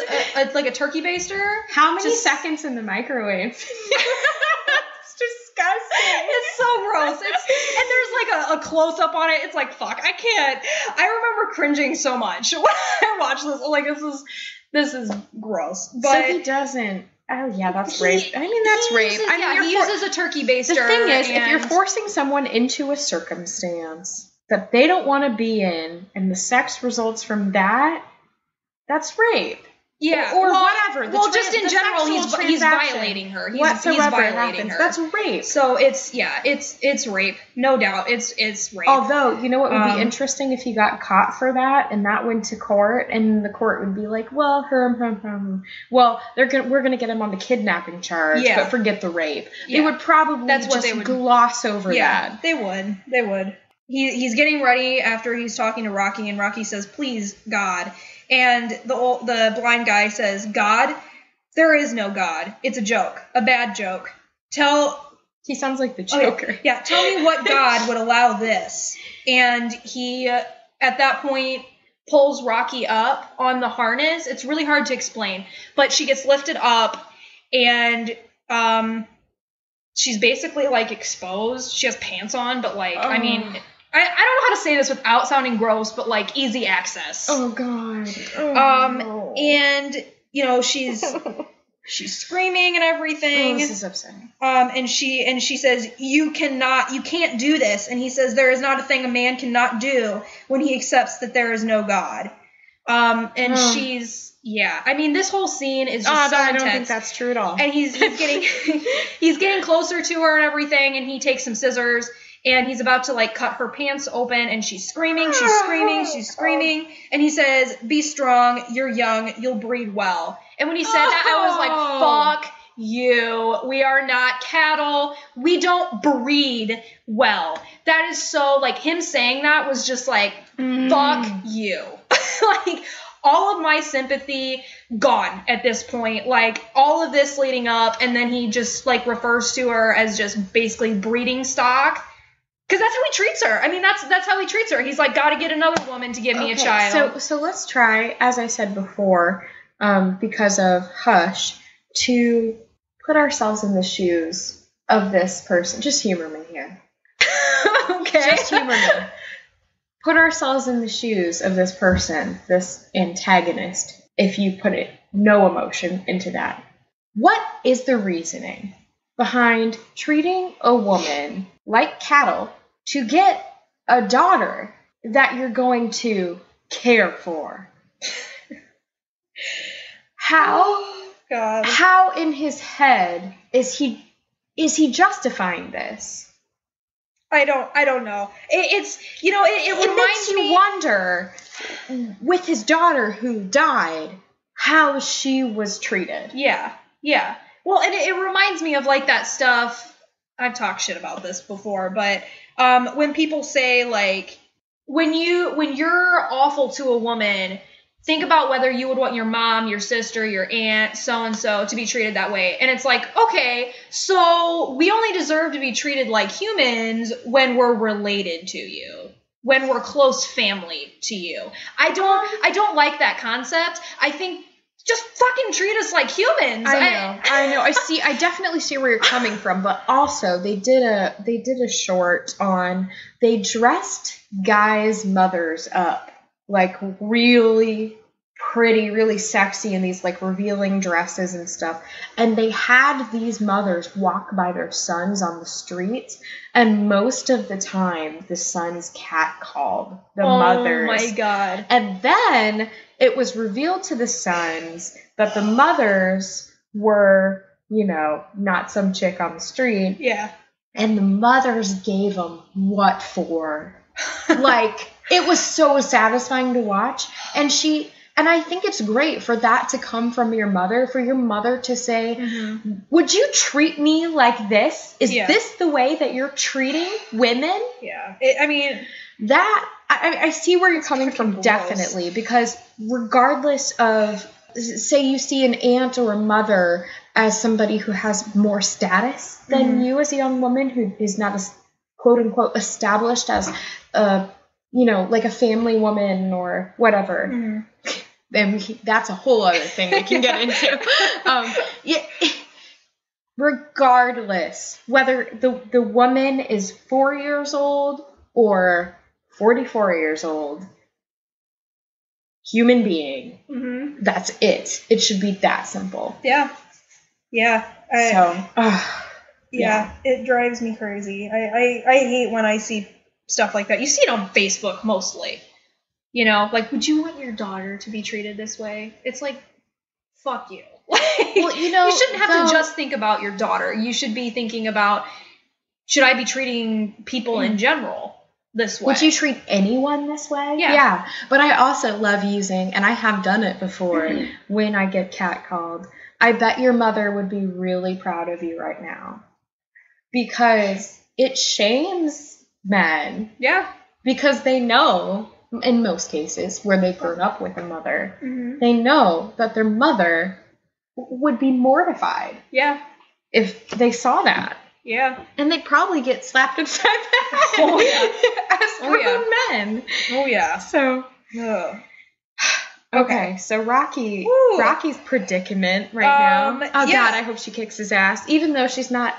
like a turkey baster? How many seconds in the microwave? It's disgusting. It's so gross. And there's a close up on it. It's like fuck. I can't. I remember cringing so much when I watched this. This is gross. But so he doesn't. Oh, yeah, that's rape. I mean, that's rape. He uses a turkey baster. The thing is, if you're forcing someone into a circumstance that they don't want to be in, and the sex results from that, that's rape. Yeah. Or whatever. Well, just in general, he's violating her. He's violating her. That's rape. So it's rape. No doubt. It's rape. Although, you know what would be interesting if he got caught for that and that went to court and the court would be like, well, well, we're going to get him on the kidnapping charge, but forget the rape. Yeah. They would probably gloss over that. Yeah, they would. He's getting ready after he's talking to Rocky, and Rocky says, please, God. And the blind guy says, God, there is no God. It's a joke, a bad joke. Tell He sounds like the Joker. Okay. Yeah, tell me what God would allow this. And he, at that point, pulls Rocky up on the harness. It's really hard to explain. But she gets lifted up, and she's basically, like, exposed. She has pants on, but, like, I mean, I don't know how to say this without sounding gross, but, like, easy access. Oh, God. Oh, and, you know, she's screaming and everything. Oh, this is upsetting. And she says, you can't do this. And he says, there is not a thing a man cannot do when he accepts that there is no God. She's, yeah. I mean, this whole scene is just so intense. I don't think that's true at all. And he's getting, he's getting closer to her and everything, and he takes some scissors, and he's about to, like, cut her pants open, and she's screaming, and he says, be strong, you're young, you'll breed well. And when he said that, I was like, fuck you. We are not cattle. We don't breed well. That is so, like, him saying that was just like, fuck you. Like, all of my sympathy gone at this point. Like, all of this leading up, and then he just, like, refers to her as just basically breeding stock. Because that's how he treats her. I mean, that's how he treats her. He's like, gotta get another woman to give me a child. So let's try, as I said before, because of Hush, to put ourselves in the shoes of this person. Just humor me here. Okay. Just humor me. Put ourselves in the shoes of this person, this antagonist, if you put no emotion into that. What is the reasoning behind treating a woman like cattle to get a daughter that you're going to care for? How in his head is he justifying this? I don't know. It reminds me. Wonder, with his daughter who died, how she was treated. Yeah. Well, and it reminds me of, like, that stuff. I've talked shit about this before, but when people say, like, when you're awful to a woman, think about whether you would want your mom, your sister, your aunt, so-and-so to be treated that way. And it's like, okay, so we only deserve to be treated like humans when we're related to you, when we're close family to you. I don't like that concept. I think just fucking treat us like humans. I know. I definitely see where you're coming from, but also they did a short on, they dressed guys' mothers up like really pretty, really sexy in these, like, revealing dresses and stuff. And they had these mothers walk by their sons on the streets, and most of the time the sons catcalled the mothers. Oh my God. And then it was revealed to the sons that the mothers were, you know, not some chick on the street. Yeah. And the mothers gave them what for? Like, it was so satisfying to watch. And I think it's great for that to come from your mother, for your mother to say, would you treat me like this? Is this the way that you're treating women? Yeah. I see where you're coming from, gross. Definitely, because regardless of, say you see an aunt or a mother as somebody who has more status than you as a young woman who is not as quote unquote established as like a family woman or whatever. Then that's a whole other thing we can get into. Regardless, whether the woman is 4 years old or 44 years old, human being, that's it. It should be that simple. Yeah. It drives me crazy. I hate when I see stuff like that. You see it on Facebook mostly. You know, like, would you want your daughter to be treated this way? It's like, fuck you. Well, you know, you shouldn't have to just think about your daughter. You should be thinking about, should I be treating people in general this way? Would you treat anyone this way? Yeah. But I also love using, and I have done it before, when I get catcalled. I bet your mother would be really proud of you right now. Because it shames men. Yeah. Because they know, in most cases, where they've grown up with a mother, they know that their mother would be mortified. Yeah. If they saw that. Yeah. And they probably get slapped upside the head. Oh, yeah. As grown men. Oh, yeah. So. Ugh. Okay, so Rocky's predicament right now. Oh, God, I hope she kicks his ass. Even though she's not...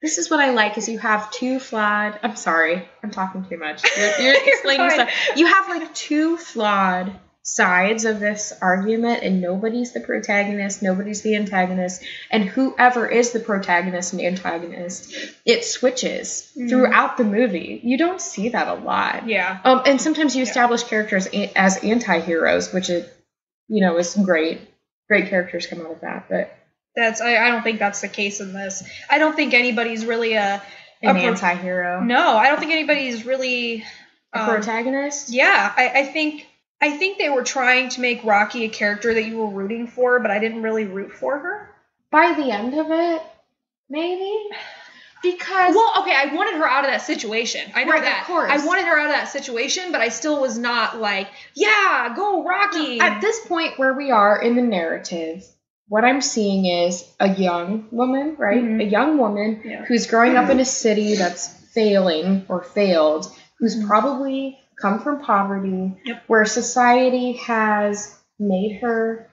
This is what I like, is you have two flawed... I'm sorry, I'm talking too much. You're explaining stuff. You have, like, two flawed sides of this argument, and nobody's the protagonist, nobody's the antagonist, and whoever is the protagonist and antagonist, it switches throughout the movie. You don't see that a lot. Yeah. And sometimes you establish characters as anti-heroes, which is, is great. Great characters come out of that, but... I don't think that's the case in this. I don't think anybody's really an anti-hero. No, I don't think anybody's really... a protagonist? Yeah, I think they were trying to make Rocky a character that you were rooting for, but I didn't really root for her. By the end of it, maybe? Because... Well, okay, I wanted her out of that situation. I know that. Of course. I wanted her out of that situation, but I still was not like, yeah, go Rocky. No, at this point where we are in the narrative, what I'm seeing is a young woman, right? Mm-hmm. A young woman who's growing up in a city that's failing or failed, who's probably... come from poverty, where society has made her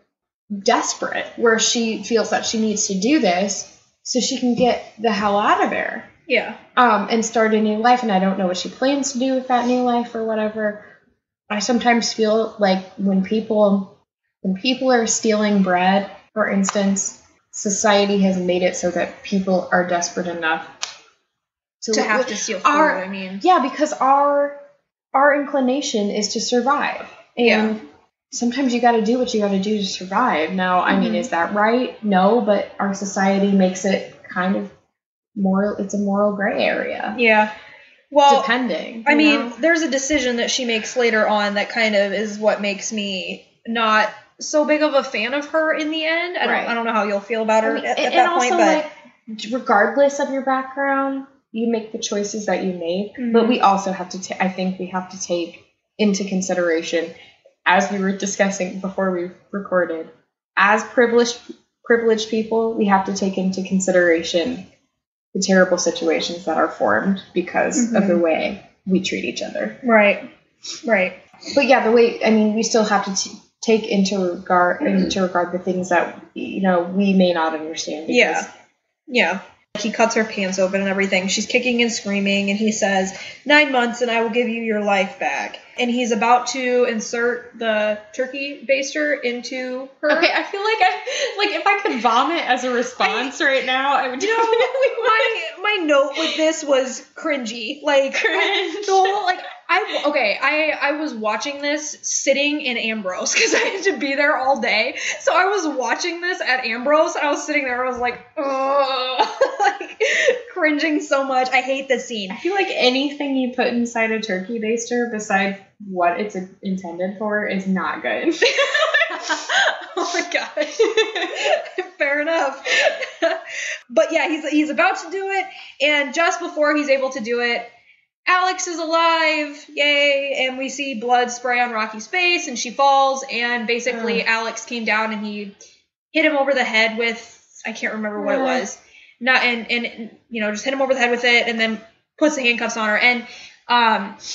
desperate, where she feels that she needs to do this so she can get the hell out of there. Yeah. And start a new life, and I don't know what she plans to do with that new life or whatever. I sometimes feel like when people are stealing bread, for instance, society has made it so that people are desperate enough to have to steal food, Yeah, because our inclination is to survive. And sometimes you got to do what you got to do to survive. Now, I mean, is that right? No, but our society makes it kind of it's a moral gray area. Yeah. Well, depending. I mean, there's a decision that she makes later on that kind of is what makes me not so big of a fan of her in the end. I don't know how you'll feel about her at that point, but regardless of your background, you make the choices that you make, but we also have to, I think we have to take into consideration, as we were discussing before we recorded, as privileged people, we have to take into consideration the terrible situations that are formed because of the way we treat each other. Right. But yeah, we still have to take into regard the things that, we may not understand. Yeah. He cuts her pants open and everything. She's kicking and screaming, and he says, 9 months and I will give you your life back. And he's about to insert the turkey baster into her. Okay, I feel like if I could vomit as a response right now, I would definitely my note with this was cringy. Like, cringe. I was watching this sitting in Ambrose because I had to be there all day. So I was watching this at Ambrose, and I was sitting there, and I was like, like cringing so much. I hate this scene. I feel like anything you put inside a turkey baster besides what it's intended for is not good. Oh my gosh. Fair enough. But yeah, he's about to do it, and just before he's able to do it, Alex is alive, yay, and we see blood spray on Rocky's face, and she falls, and basically Alex came down and he hit him over the head with, I can't remember what it was, just hit him over the head with it, and then puts the handcuffs on her, and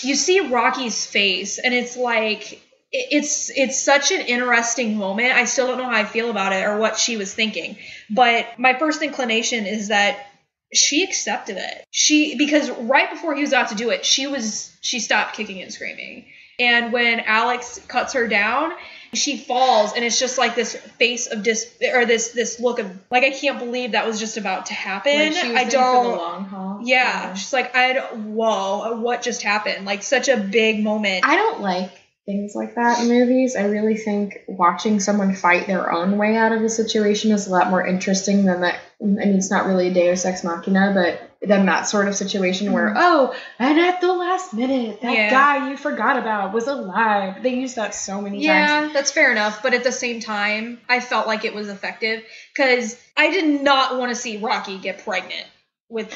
you see Rocky's face, and it's like, it's such an interesting moment. I still don't know how I feel about it or what she was thinking, but my first inclination is that she accepted it. Because right before he was about to do it, she stopped kicking and screaming. And when Alex cuts her down, she falls, and it's just like this face of this look of like, I can't believe that was just about to happen. Like she was in for the long haul. Yeah. She's like, whoa, what just happened? Like such a big moment. I don't like things like that in movies. I really think watching someone fight their own way out of a situation is a lot more interesting than that. I mean, it's not really a Deus Ex Machina, but then that sort of situation where, and at the last minute, that guy you forgot about was alive. They use that so many times. Yeah, that's fair enough. But at the same time, I felt like it was effective because I did not want to see Rocky get pregnant. At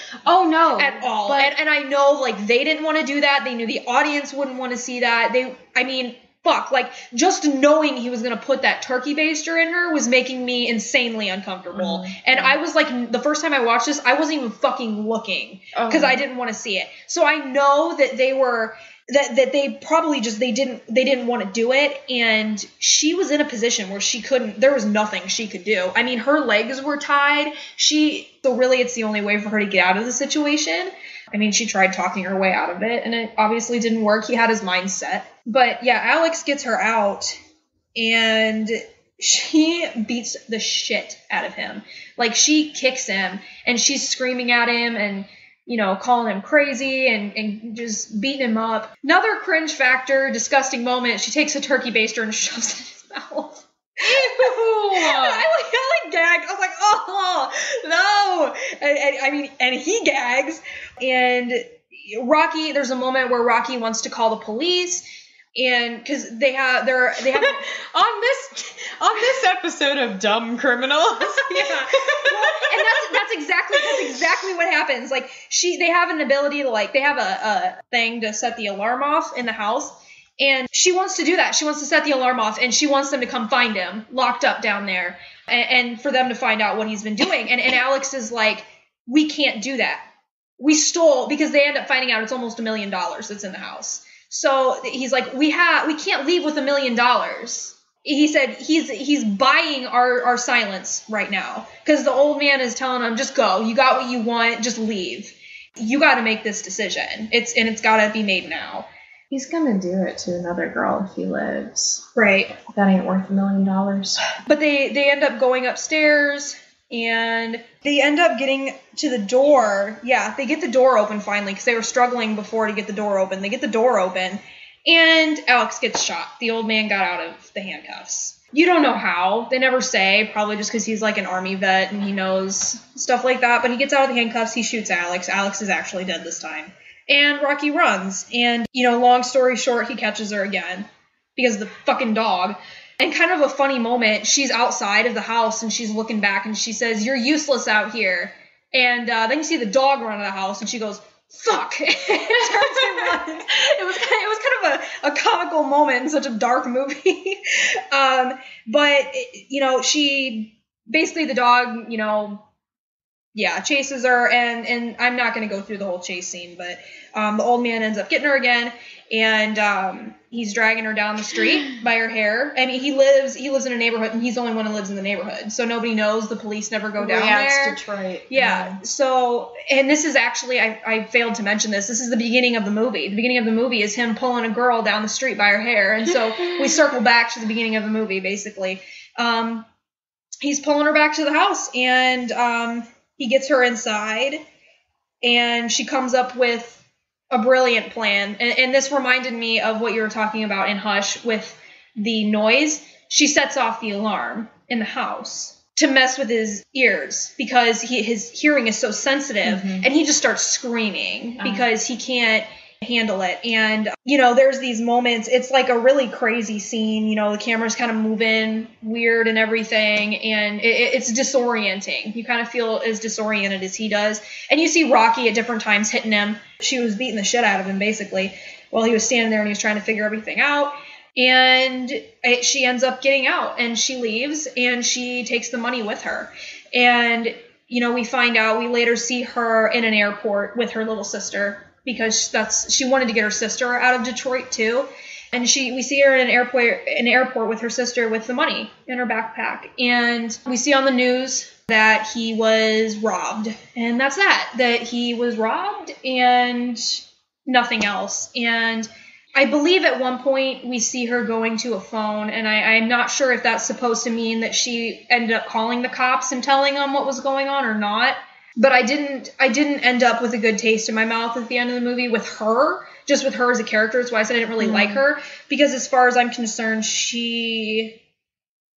all. And I know, like, they didn't want to do that. They knew the audience wouldn't want to see that. fuck. Like, just knowing he was going to put that turkey baster in her was making me insanely uncomfortable. And I was like, the first time I watched this, I wasn't even fucking looking because I didn't want to see it. So I know that they were, that they probably just, they didn't want to do it. And she was in a position where there was nothing she could do. I mean, her legs were tied. So really it's the only way for her to get out of the situation. I mean, she tried talking her way out of it, and it obviously didn't work. He had his mind set. But yeah, Alex gets her out, and she beats the shit out of him. Like, she kicks him, and she's screaming at him, and, you know, calling him crazy, and just beating him up. Another cringe factor, disgusting moment, she takes a turkey baster and shoves it in his mouth. Ew! I gagged. I was like, oh, no! And he gags. And Rocky, there's a moment where Rocky wants to call the police, and because they have on this episode of Dumb Criminals. Yeah. Well, and that's exactly what happens. Like, they have an ability to, like, they have a thing to set the alarm off in the house. And she wants to do that. She wants to set the alarm off, and she wants them to come find him, locked up down there, and for them to find out what he's been doing. And Alex is like, we can't do that. We stole, because they end up finding out it's almost $1 million that's in the house. So he's like, we can't leave with $1 million. He said he's buying our silence right now, because the old man is telling him, just go. You got what you want. Just leave. You got to make this decision. It's got to be made now. He's gonna do it to another girl if he lives. Right. That ain't worth $1 million. But they end up going upstairs, and they end up getting to the door. Yeah, they get the door open finally, because they were struggling before to get the door open. They get the door open, and Alex gets shot. The old man got out of the handcuffs. You don't know how. They never say. Probably just because he's like an army vet and he knows stuff like that. But he gets out of the handcuffs. He shoots Alex. Alex is actually dead this time. And Rocky runs. And, you know, long story short, he catches her again because of the fucking dog. And kind of a funny moment, she's outside of the house and she's looking back and she says, "You're useless out here." And then you see the dog run out of the house and she goes, "Fuck." And turns and runs. It was kind of a comical moment in such a dark movie. But, you know, she basically, the dog, you know, yeah, chases her, and I'm not going to go through the whole chase scene, but the old man ends up getting her again, and he's dragging her down the street by her hair. I mean, he lives in a neighborhood, and he's the only one who lives in the neighborhood, so nobody knows. The police never go down there. It's Detroit. Yeah. So, and this is actually, I failed to mention this. This is the beginning of the movie. The beginning of the movie is him pulling a girl down the street by her hair, and so we circle back to the beginning of the movie, basically. He's pulling her back to the house, and he gets her inside, and she comes up with a brilliant plan. And this reminded me of what you were talking about in Hush with the noise. She sets off the alarm in the house to mess with his ears because his hearing is so sensitive, and he just starts screaming because he can't handle it. And, you know, there's these moments, it's like a really crazy scene, you know, the camera's kind of moving weird and everything, and it's disorienting. You kind of feel as disoriented as he does. And you see Rocky at different times hitting him. She was beating the shit out of him, basically, while he was standing there and he was trying to figure everything out. And she ends up getting out, and she leaves, and she takes the money with her. And, you know, we later see her in an airport with her little sister, because she wanted to get her sister out of Detroit too. And we see her in an airport with her sister with the money in her backpack. And we see on the news that he was robbed. And that's that he was robbed and nothing else. And I believe at one point we see her going to a phone, and I'm not sure if that's supposed to mean that she ended up calling the cops and telling them what was going on or not. But I didn't end up with a good taste in my mouth at the end of the movie with her, just with her as a character. That's why I said I didn't really like her, because as far as I'm concerned, she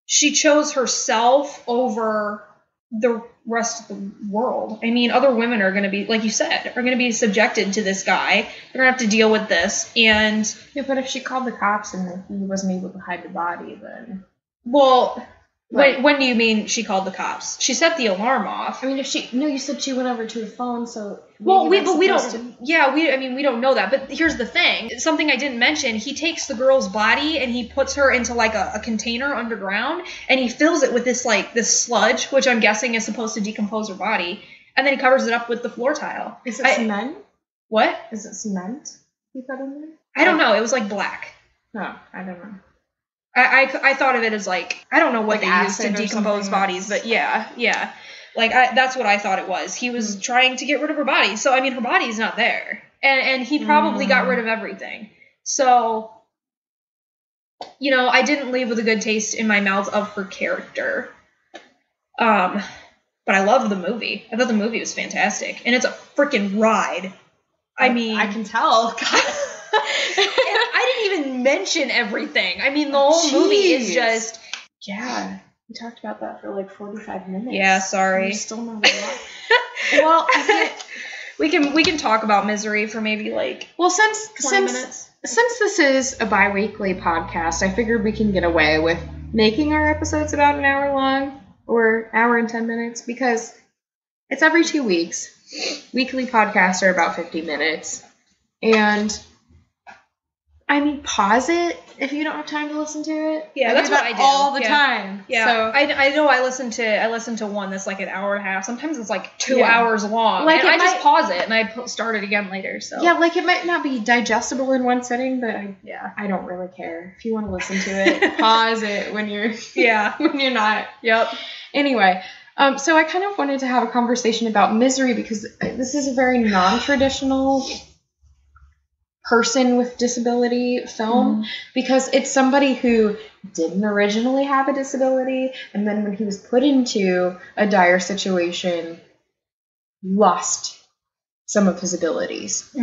chose herself over the rest of the world. I mean, other women are going to be, like you said, are going to be subjected to this guy. They're going to have to deal with this. And yeah, but if she called the cops and he wasn't able to hide the body, then... Well, When do you mean she called the cops? She set the alarm off. I mean, you said she went over to a phone, so we don't know that. But here's the thing. Something I didn't mention, he takes the girl's body and he puts her into like a container underground and he fills it with this sludge, which I'm guessing is supposed to decompose her body, and then he covers it up with the floor tile. Is it cement? What? Is it cement you put in there? I don't know. It was like black. Oh, I don't know. I thought of it as like, I don't know what they use to decompose bodies, but yeah. Like, that's what I thought it was. He was trying to get rid of her body. So, I mean, her body's not there. And he probably got rid of everything. So, I didn't leave with a good taste in my mouth of her character. But I loved the movie. I thought the movie was fantastic. And it's a freaking ride. I mean, I can tell. I didn't even mention everything. I mean, the whole movie is just... Yeah. We talked about that for like 45 minutes. Yeah, sorry. We're still not a lot. Well, we can talk about Misery for maybe like 20 minutes. Since this is a bi-weekly podcast, I figured we can get away with making our episodes about an hour long or hour and 10 minutes because it's every 2 weeks. Weekly podcasts are about 50 minutes. And I mean, pause it if you don't have time to listen to it. Yeah, that's what I do all the time. Yeah, so I know I listen to one that's like an hour and a half. Sometimes it's like 2 hours long. Like, and I just pause it and I start it again later. So yeah, like it might not be digestible in one sitting, but I don't really care. If you want to listen to it, pause it when you're when you're not. Yep. Anyway. So I kind of wanted to have a conversation about Misery because this is a very non-traditional person with disability film because it's somebody who didn't originally have a disability and then when he was put into a dire situation lost some of his abilities.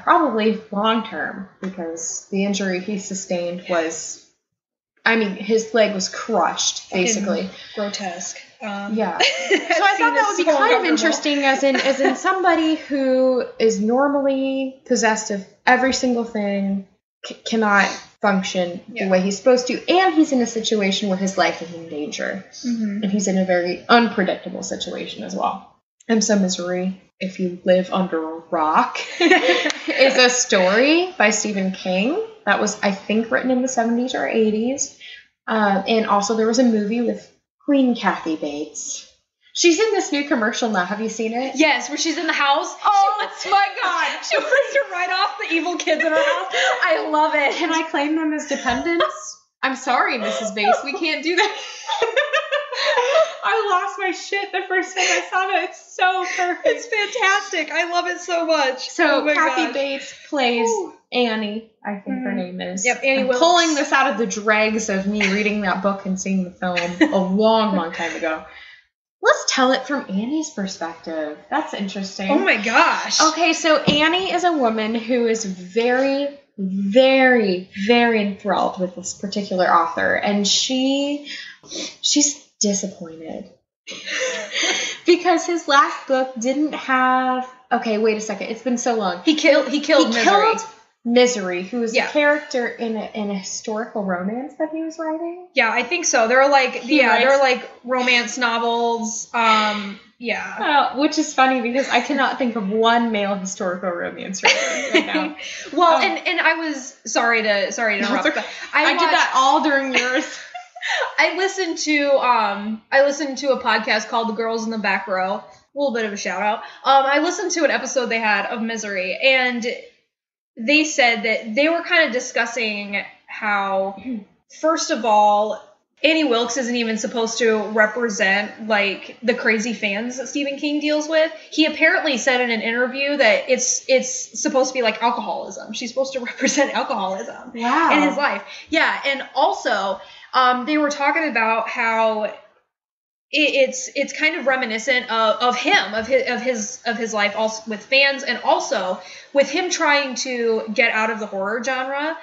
Probably long term because the injury he sustained was his leg was crushed, basically. Grotesque. Yeah. So I thought that would be kind of interesting as in somebody who is normally possessed of every single thing, cannot function the way he's supposed to, and he's in a situation where his life is in danger. And he's in a very unpredictable situation as well. And so Misery, if you live under a rock, is a story by Stephen King. That was, I think, written in the 70s or 80s. And also there was a movie with Queen Kathy Bates. She's in this new commercial now. Have you seen it? Yes, where she's in the house. Oh, my God. She wants to write off the evil kids in her house. I love it. Can I claim them as dependents? I'm sorry, Mrs. Bates. We can't do that. I lost my shit the first time I saw that. It's so perfect. It's fantastic. I love it so much. So Kathy Bates plays Annie, I think her name is. Yep, Annie Wilkes. Pulling this out of the dregs of me reading that book and seeing the film a long, long time ago. Let's tell it from Annie's perspective. That's interesting. Oh my gosh. Okay, so Annie is a woman who is very, very, very enthralled with this particular author, and she's disappointed because his last book didn't have. Okay, wait a second. It's been so long. He killed Misery, who is a character in a historical romance that he was writing. Yeah, I think so. There are like romance novels. Which is funny because I cannot think of one male historical romance writer right now. Well, and I was sorry to interrupt. Okay. I did that all during yours. I listened to a podcast called The Girls in the Back Row. A little bit of a shout out. I listened to an episode they had of Misery, and they said that they were kind of discussing how, first of all, Annie Wilkes isn't even supposed to represent, like, the crazy fans that Stephen King deals with. He apparently said in an interview that it's supposed to be like alcoholism. She's supposed to represent alcoholism in his life. Yeah, and also, they were talking about how it's kind of reminiscent of his life also with fans, and also with him trying to get out of the horror genre,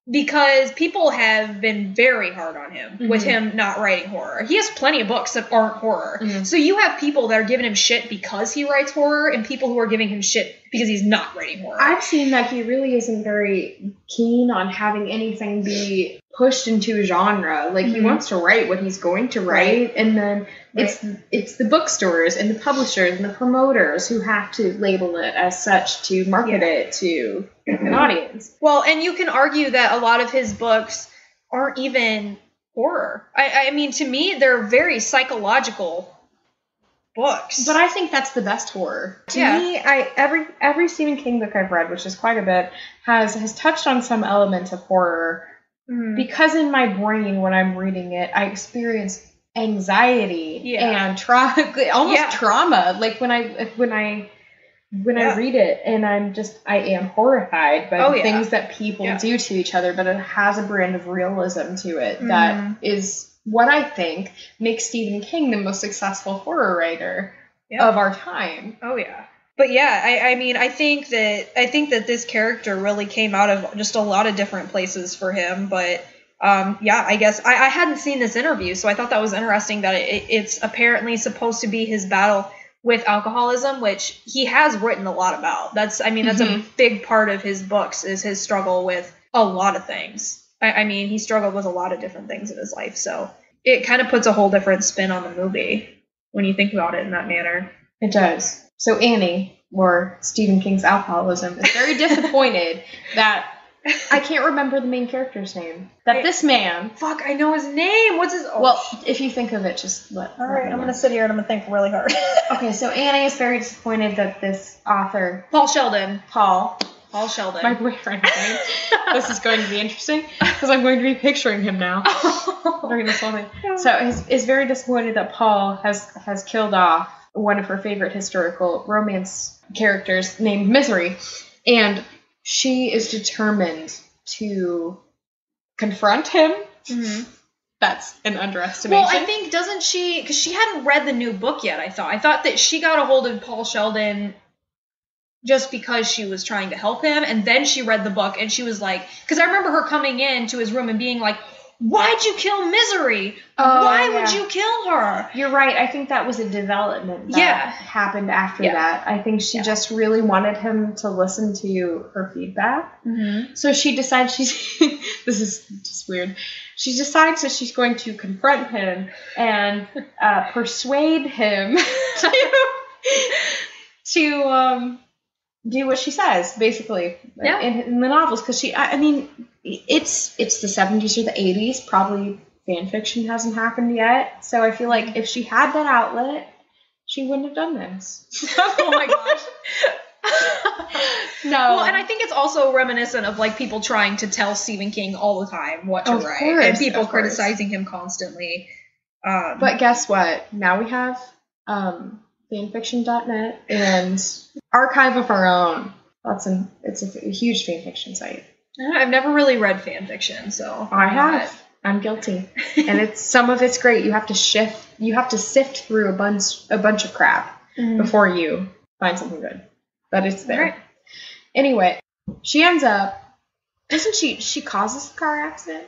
because people have been very hard on him with him not writing horror. He has plenty of books that aren't horror. So you have people that are giving him shit because he writes horror, and people who are giving him shit because he's not writing horror. I've seen that he really isn't very keen on having anything be pushed into a genre. Like, he wants to write what he's going to write, and then it's the bookstores and the publishers and the promoters who have to label it as such to market it to an audience. Well, and you can argue that a lot of his books aren't even horror. I mean, to me, they're very psychological books. But I think that's the best horror. To me, every Stephen King book I've read, which is quite a bit, has touched on some element of horror. Because in my brain, when I'm reading it, I experience anxiety and trauma. Like when I read it, and I am horrified by the things that people do to each other, but it has a brand of realism to it that is what I think makes Stephen King the most successful horror writer of our time. Oh yeah. But yeah, I mean, I think that this character really came out of just a lot of different places for him. But I guess I hadn't seen this interview, so I thought that was interesting that it's apparently supposed to be his battle with alcoholism, which he has written a lot about. That's a big part of his books, is his struggle with a lot of things. I mean, he struggled with a lot of different things in his life, so it kind of puts a whole different spin on the movie when you think about it in that manner. It does. So Annie, or Stephen King's alcoholism, is very disappointed that I can't remember the main character's name. This man... Fuck, I know his name! What's his... Well, if you think of it, just let... Alright, I'm gonna sit here and I'm gonna think really hard. Okay, so Annie is very disappointed that this author... Paul Sheldon. Paul Sheldon. My boyfriend. This is going to be interesting, because I'm going to be picturing him now. So is very disappointed that Paul has killed off one of her favorite historical romance characters named Misery, and she is determined to confront him. That's an underestimation. Well, I think, doesn't she, because she hadn't read the new book yet, I thought that she got a hold of Paul Sheldon just because she was trying to help him, and then she read the book, and she was like, because I remember her coming into his room and being like, why'd you kill Misery? Why would you kill her? You're right. I think that was a development that happened after that. I think she just really wanted him to listen to her feedback. So she decides this is just weird. She decides that she's going to confront him and persuade him to do what she says, basically, in the novels. Because it's the 70s or the 80s. Probably fan fiction hasn't happened yet. So I feel like if she had that outlet, she wouldn't have done this. Oh my gosh. No. Well, and I think it's also reminiscent of like people trying to tell Stephen King all the time what to write, and people criticizing him constantly. But guess what? Now we have fanfiction.net and Archive of Our Own. It's a huge fanfiction site. I've never really read fanfiction, so I have. I'm guilty, and some of it's great. You have to sift through a bunch of crap before you find something good. But it's there. Right. Anyway, she ends up. Doesn't she causes the car accident?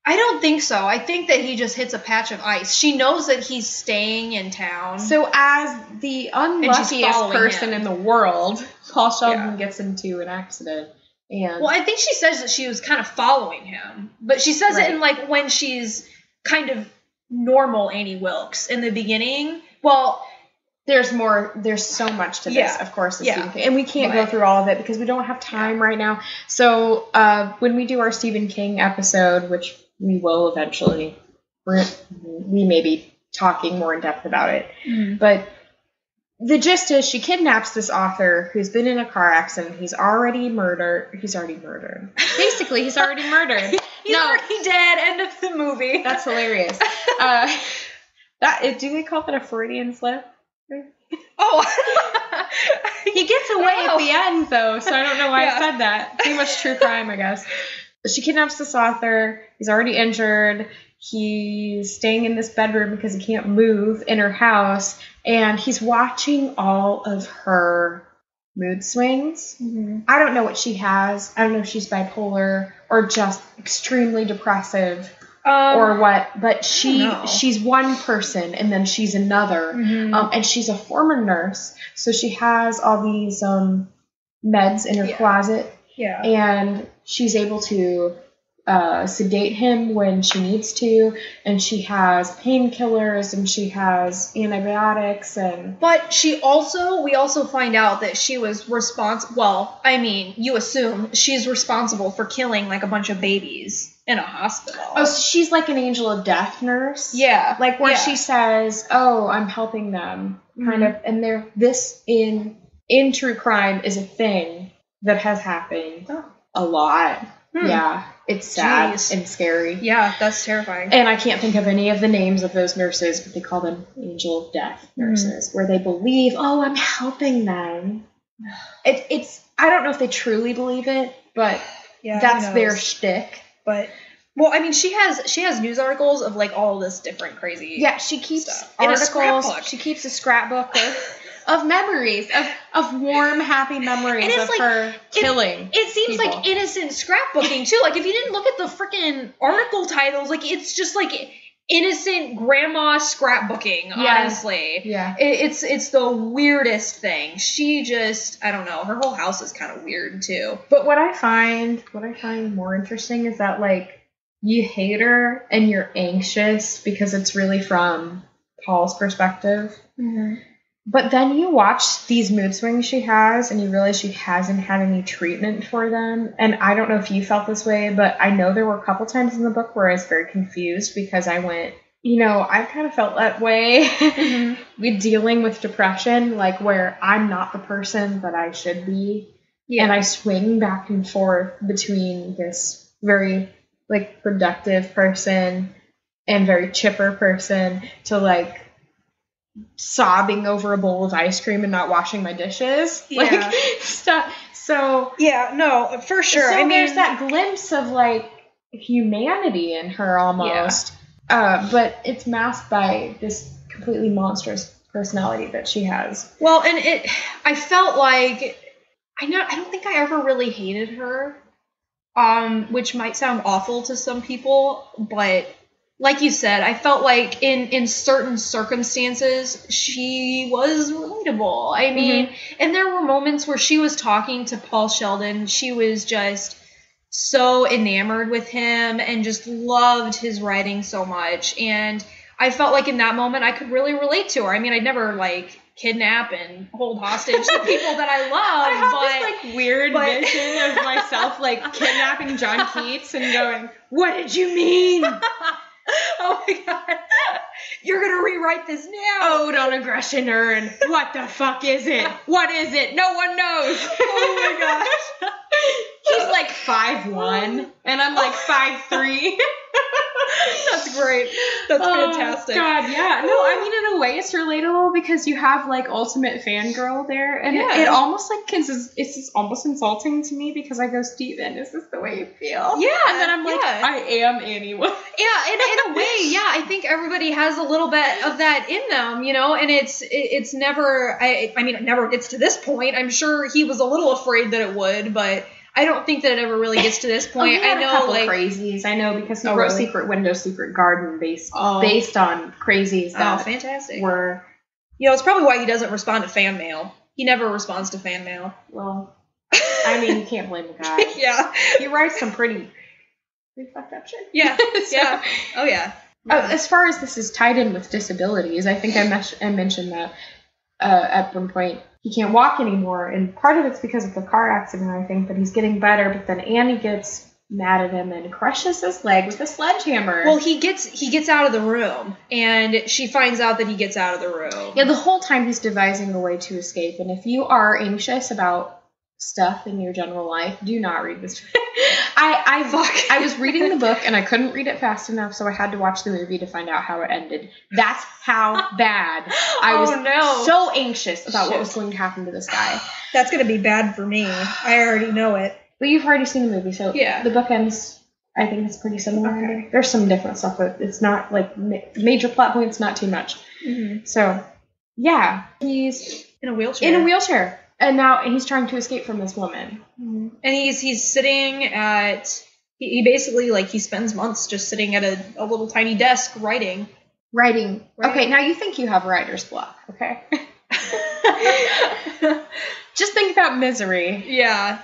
I don't think so. I think that he just hits a patch of ice. She knows that he's staying in town. So as the unluckiest person in the world, Paul Sheldon gets into an accident. And I think she says that she was kind of following him. But she says it in like when she's kind of normal Annie Wilkes in the beginning. Well, there's so much to this, of course, and we can't go through all of it because we don't have time right now. So when we do our Stephen King episode, which we will eventually, we may be talking more in depth about it. But the gist is she kidnaps this author who's been in a car accident. He's already murdered. Basically, he's already murdered. He's already dead. End of the movie. That's hilarious. Do they call that a Freudian slip? Oh. He gets away at the end, though, so I don't know why I said that. Too much true crime, I guess. She kidnaps this author. He's already injured. He's staying in this bedroom because he can't move in her house, and he's watching all of her mood swings. I don't know what she has. I don't know if she's bipolar or just extremely depressive or what, but she's one person and then she's another. And she's a former nurse, so she has all these meds in her closet. And she's able to sedate him when she needs to, and she has painkillers and she has antibiotics, but we also find out that she was you assume she's responsible for killing like a bunch of babies in a hospital. Oh, so she's like an angel of death nurse? Yeah. Like where she says, oh, I'm helping them, kind of, and this in true crime is a thing that has happened a lot. Yeah, it's sad and scary. Yeah, that's terrifying. And I can't think of any of the names of those nurses, but they call them angel of death nurses, where they believe, oh, I'm helping them. It's I don't know if they truly believe it, but that's their shtick. But well, I mean, she has news articles of like all this different crazy. Yeah, she keeps stuff. articles. She keeps a scrapbook of memories, of warm, happy memories of her killing. It seems people. like innocent scrapbooking too. Like if you didn't look at the freaking article titles, like it's just like innocent grandma scrapbooking. Honestly, it's the weirdest thing. She just, I don't know. Her whole house is kind of weird too. But what I find more interesting is that like you hate her and you're anxious because it's really from Paul's perspective. Mm-hmm. But then you watch these mood swings she has and you realize she hasn't had any treatment for them. And I don't know if you felt this way, but I know there were a couple times in the book where I was very confused because I went, I've kind of felt that way with dealing with depression, like where I'm not the person that I should be. Yeah. And I swing back and forth between this very like productive person and very chipper person to like sobbing over a bowl of ice cream and not washing my dishes. Like stuff. So yeah, no, for sure. So I mean, there's that glimpse of like humanity in her almost. Yeah. But it's masked by this completely monstrous personality that she has. Well, and I felt like I don't think I ever really hated her. Which might sound awful to some people, but like you said, I felt like in certain circumstances, she was relatable. I mean, and there were moments where she was talking to Paul Sheldon. She was just so enamored with him and just loved his writing so much. And I felt like in that moment, I could really relate to her. I mean, I'd never like kidnap and hold hostage the people that I love. I have this like weird vision of myself like kidnapping John Keats and going, "What did you mean?" Oh my god. You're gonna rewrite this now. Ode on aggression and what the fuck is it? What is it? No one knows. Oh my gosh. He's like 5'1" and I'm like 5'3". That's great. That's fantastic. God, yeah. No, I mean, in a way, it's relatable because you have like ultimate fangirl there, and it almost like it's almost insulting to me because I go, Steven, is this the way you feel? Yeah, and then I'm like, I am Annie. Yeah, in a way, yeah. I think everybody has a little bit of that in them, and it's never. I mean, it never gets to this point. I'm sure he was a little afraid that it would, but I don't think that it ever really gets to this point. I know a couple crazies. I know because he wrote really? Secret Window, Secret Garden based on crazies that fantastic. Were. It's probably why he doesn't respond to fan mail. He never responds to fan mail. Well, I mean, you can't blame the guy. Yeah. He writes some pretty fucked up shit. Yeah. Yeah. Oh, yeah. As far as this is tied in with disabilities, I think I mentioned that at one point. He can't walk anymore, and part of it's because of the car accident, I think, but he's getting better, but then Annie gets mad at him and crushes his leg with a sledgehammer. Well, he gets out of the room, and she finds out that he gets out of the room. Yeah, the whole time he's devising a way to escape, and if you are anxious about stuff in your general life, do not read this. I was reading the book and I couldn't read it fast enough, so I had to watch the movie to find out how it ended. That's how bad I was. So anxious about what was going to happen to this guy. That's going to be bad for me. I already know it. But you've already seen the movie, so the book ends. I think it's pretty similar. Okay. There's some different stuff, but it's not like major plot points. Not too much. Mm-hmm. So yeah, he's in a wheelchair. And now he's trying to escape from this woman. Mm-hmm. And he's sitting at... He basically, like, he spends months just sitting at a little tiny desk writing. Writing. Okay, now you think you have writer's block, okay? Just think about misery. Yeah.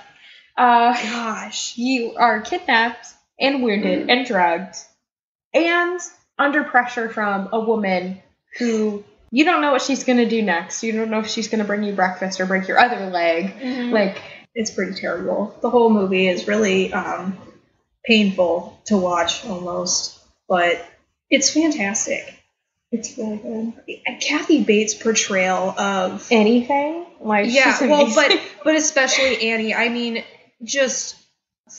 Gosh. You are kidnapped and wounded and drugged and under pressure from a woman who you don't know what she's going to do next. You don't know if she's going to bring you breakfast or break your other leg. Like, it's pretty terrible. The whole movie is really painful to watch almost, but it's fantastic. It's really good. Kathy Bates' portrayal of anything, like, yeah, well, but especially Annie. I mean, just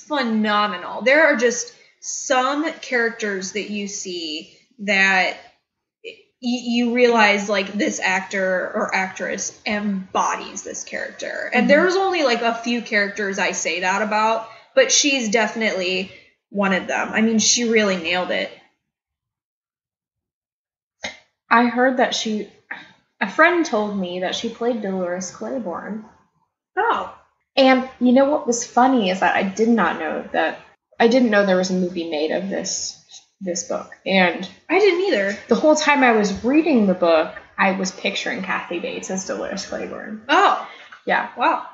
phenomenal. There are just some characters that you see that you realize, like, this actor or actress embodies this character. And there's only, like, a few characters I say that about, but she's definitely one of them. I mean, she really nailed it. I heard that a friend told me that she played Dolores Claiborne. Oh. And you know what was funny is that I didn't know there was a movie made of this book. And I didn't either. The whole time I was reading the book, I was picturing Kathy Bates as Dolores Claiborne. Oh. Yeah. Wow.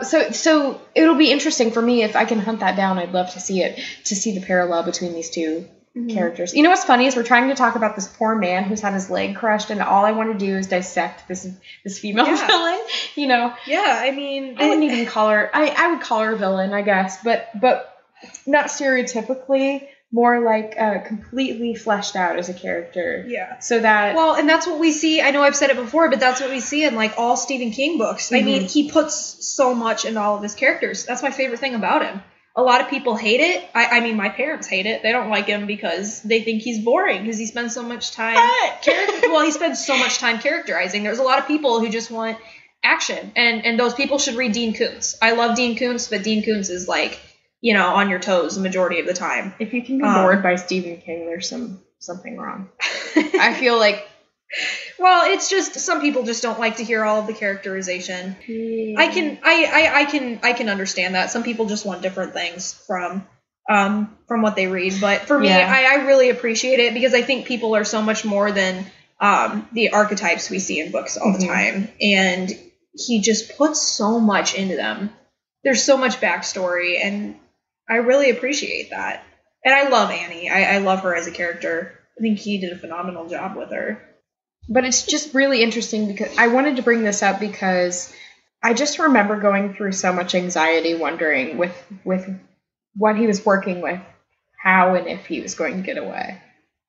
So it'll be interesting for me if I can hunt that down. I'd love to see it, to see the parallel between these two characters. You know what's funny is we're trying to talk about this poor man who's had his leg crushed, and all I want to do is dissect this female villain. You know? Yeah, I mean, I wouldn't even call her. I would call her a villain, I guess, but not stereotypically. More like completely fleshed out as a character. Yeah. So that... Well, and that's what we see. I know I've said it before, but that's what we see in, like, all Stephen King books. I mean, he puts so much into all of his characters. That's my favorite thing about him. A lot of people hate it. I mean, my parents hate it. They don't like him because they think he's boring because he spends so much time... he spends so much time characterizing. There's a lot of people who just want action. And those people should read Dean Koontz. I love Dean Koontz, but Dean Koontz is, like... you know, on your toes the majority of the time. If you can be bored by Stephen King, there's something wrong. I feel like... Well, it's just some people just don't like to hear all of the characterization. Yeah. I can understand that. Some people just want different things from what they read. But for me, I really appreciate it because I think people are so much more than the archetypes we see in books all the time. And he just puts so much into them. There's so much backstory, and I really appreciate that. And I love Annie. I love her as a character. I think he did a phenomenal job with her. But it's just really interesting because I wanted to bring this up because I just remember going through so much anxiety wondering with what he was working with, how and if he was going to get away.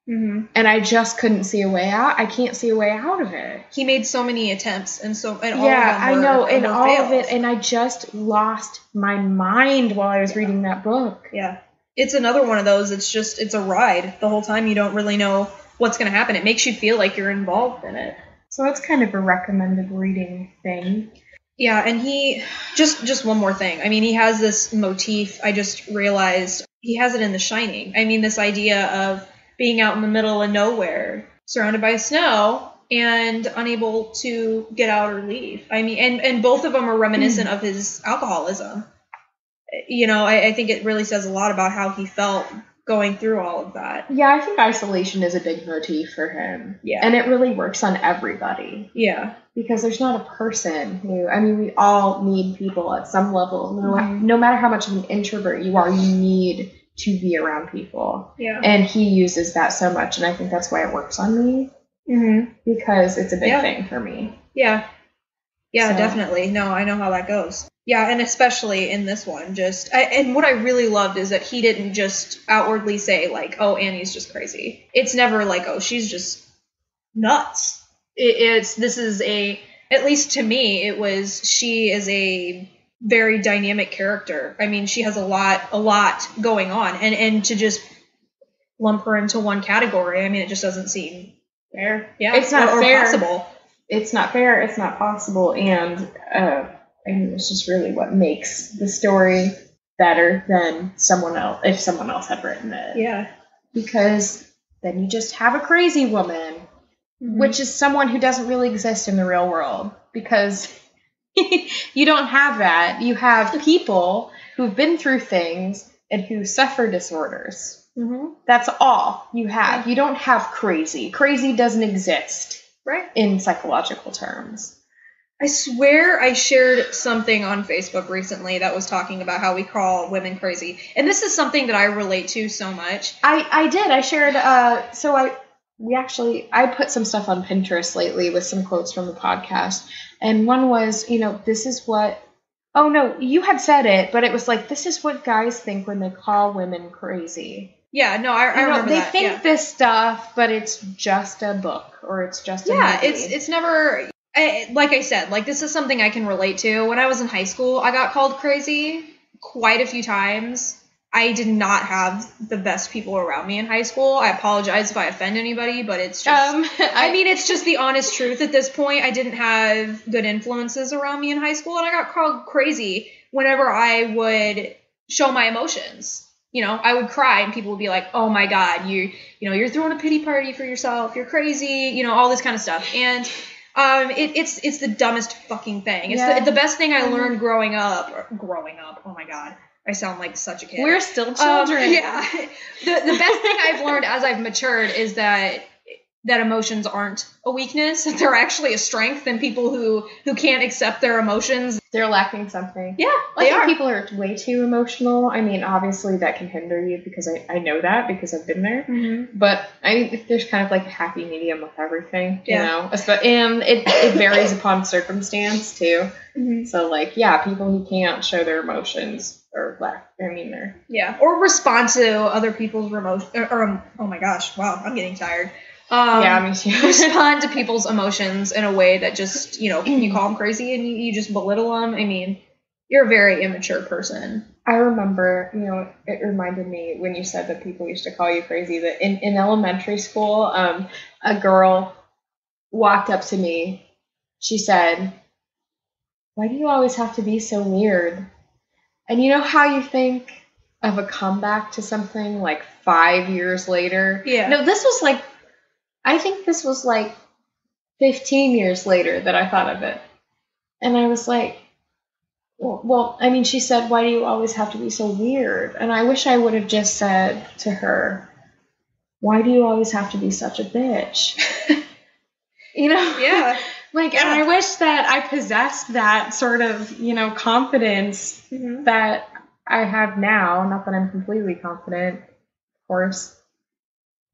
And I just couldn't see a way out. I can't see a way out of it. He made so many attempts, and all of them I know, and all fails. Of it, and I just lost my mind while I was reading that book. Yeah, it's another one of those. It's a ride the whole time. You don't really know what's going to happen. It makes you feel like you're involved in it. So that's kind of a recommended reading thing. Yeah, and he just one more thing. I mean, he has this motif. I just realized he has it in The Shining. I mean, this idea of being out in the middle of nowhere, surrounded by snow, and unable to get out or leave. I mean, and both of them are reminiscent of his alcoholism. You know, I think it really says a lot about how he felt going through all of that. Yeah, I think isolation is a big motif for him. Yeah. And it really works on everybody. Yeah. Because there's not a person who, I mean, we all need people at some level. No matter how much of an introvert you are, you need to be around people. Yeah. And he uses that so much, and I think that's why it works on me. Because it's a big thing for me. Yeah. Yeah, so. Definitely. No, I know how that goes. Yeah, and especially in this one, and what I really loved is that he didn't just outwardly say, like, oh, Annie's just crazy. It's never like, oh, she's just nuts. At least to me, she is a very dynamic character. I mean, she has a lot going on, and to just lump her into one category, I mean, it just doesn't seem fair. Yeah, it's not fair. Or possible. It's not fair. It's not possible, and I mean, it's just really what makes the story better than someone else if someone else had written it. Yeah, because then you just have a crazy woman, which is someone who doesn't really exist in the real world, because you don't have that. You have people who've been through things and who suffer disorders. That's all you have. You don't have crazy. Crazy doesn't exist, right? In psychological terms. I swear I shared something on Facebook recently that was talking about how we call women crazy. And this is something that I relate to so much. I did. I shared, I put some stuff on Pinterest lately with some quotes from the podcast. And one was, this is what, oh no, you had said it, but it was like, this is what guys think when they call women crazy. Yeah, no, I remember that. They think this stuff, but it's just a book or it's just a movie. It's never... like I said, like this is something I can relate to. When I was in high school, I got called crazy quite a few times. I did not have the best people around me in high school. I apologize if I offend anybody, but it's just, it's just the honest truth at this point. I didn't have good influences around me in high school, and I got called crazy whenever I would show my emotions. I would cry and people would be like, oh my God, you're throwing a pity party for yourself. You're crazy, all this kind of stuff. And it's the dumbest fucking thing. It's the best thing I learned growing up. Oh my God. I sound like such a kid. We're still children. Yeah. The best thing I've learned as I've matured is that emotions aren't a weakness. They're actually a strength, and people who can't accept their emotions, they're lacking something. Yeah, I think people are way too emotional. I mean, obviously that can hinder you because I know that because I've been there. Mm-hmm. But I think there's kind of like a happy medium with everything, you know? And it varies upon circumstance too. Mm-hmm. So people who can't show their emotions or or respond to other people's emotions. Or oh my gosh, wow, I'm getting tired. Me too. Respond to people's emotions in a way that just, you call them crazy and you just belittle them. I mean, you're a very immature person. I remember, it reminded me when you said that people used to call you crazy, that in elementary school, a girl walked up to me. She said, "Why do you always have to be so weird?" And you know how you think of a comeback to something like 5 years later? Yeah. No, I think this was 15 years later that I thought of it. And I was like, she said, "Why do you always have to be so weird?" And I wish I would have just said to her, "Why do you always have to be such a bitch?" Yeah. And I wish that I possessed that sort of, confidence mm-hmm. that I have now. Not that I'm completely confident, of course.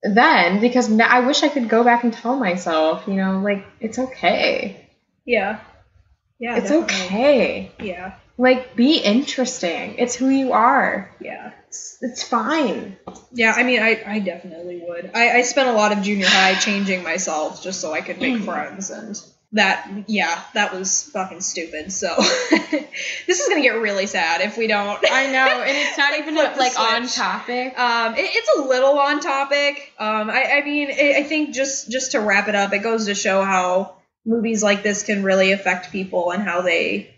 Then, because I wish I could go back and tell myself, it's okay. Yeah. Yeah. It's definitely. okay. Yeah. Be interesting. It's who you are. Yeah. It's fine. Yeah, I definitely would. I spent a lot of junior high changing myself just so I could make friends, and that was fucking stupid. So this is gonna get really sad if we don't. I know, and it's not even on topic. It's a little on topic. I think just to wrap it up, it goes to show how movies like this can really affect people and how they.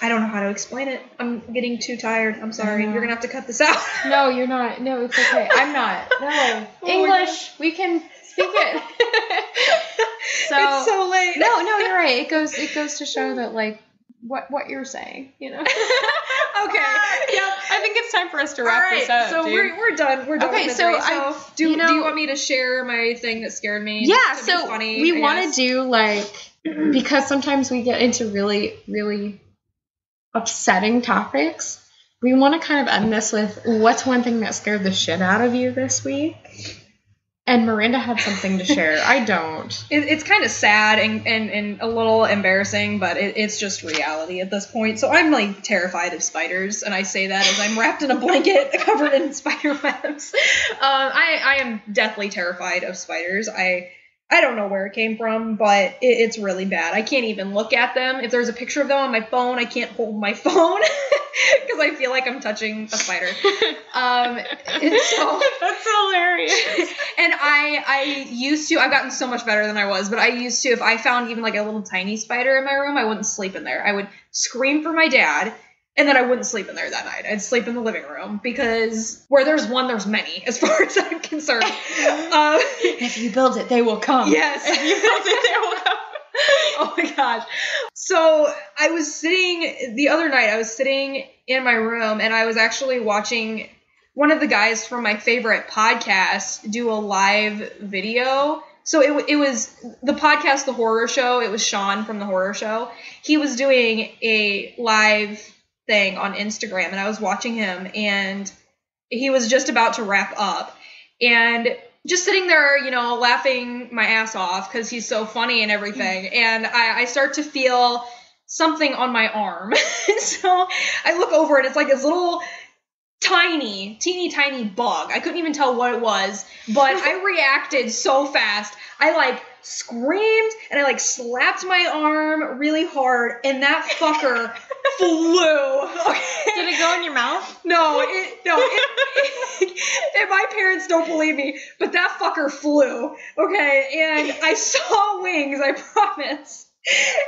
I don't know how to explain it. I'm getting too tired. I'm sorry. You're going to have to cut this out. No, you're not. No, it's okay. I'm not. No. English. We can speak it. It's so late. No, you're right. It goes to show that, what you're saying, Okay. Yeah. I think it's time for us to wrap this up. So we're done. We're done. Okay, so do you want me to share my thing that scared me? Yeah, so funny, we want to do, because sometimes we get into really, really upsetting topics, we want to kind of end this with what's one thing that scared the shit out of you this week. And Miranda had something to share. I don't. It's kind of sad and a little embarrassing, but it's just reality at this point. So I'm terrified of spiders, and I say that as I'm wrapped in a blanket covered in spider webs. I am deathly terrified of spiders. I don't know where it came from, but it's really bad. I can't even look at them. If there's a picture of them on my phone, I can't hold my phone because I feel like I'm touching a spider. That's hilarious. And I used to, I've gotten so much better than I was, but I used to, if I found even a little tiny spider in my room, I wouldn't sleep in there. I would scream for my dad. And then I wouldn't sleep in there that night. I'd sleep in the living room because where there's one, there's many, as far as I'm concerned. If you build it, they will come. Yes. If you build it, they will come. Oh my gosh. So the other night, I was sitting in my room and I was actually watching one of the guys from my favorite podcast do a live video So it was the podcast, The Horror Show. It was Sean from The Horror Show. He was doing a live thing on Instagram, and I was watching him, and he was just about to wrap up, and just sitting there, you know, laughing my ass off because he's so funny and everything. And I start to feel something on my arm. So I look over, and it's like this little teeny tiny bug. I couldn't even tell what it was, but I reacted so fast. I like screamed and I like slapped my arm really hard, and that fucker flew. Okay. Did it go in your mouth? No, and my parents don't believe me, but that fucker flew. Okay, and I saw wings, I promise.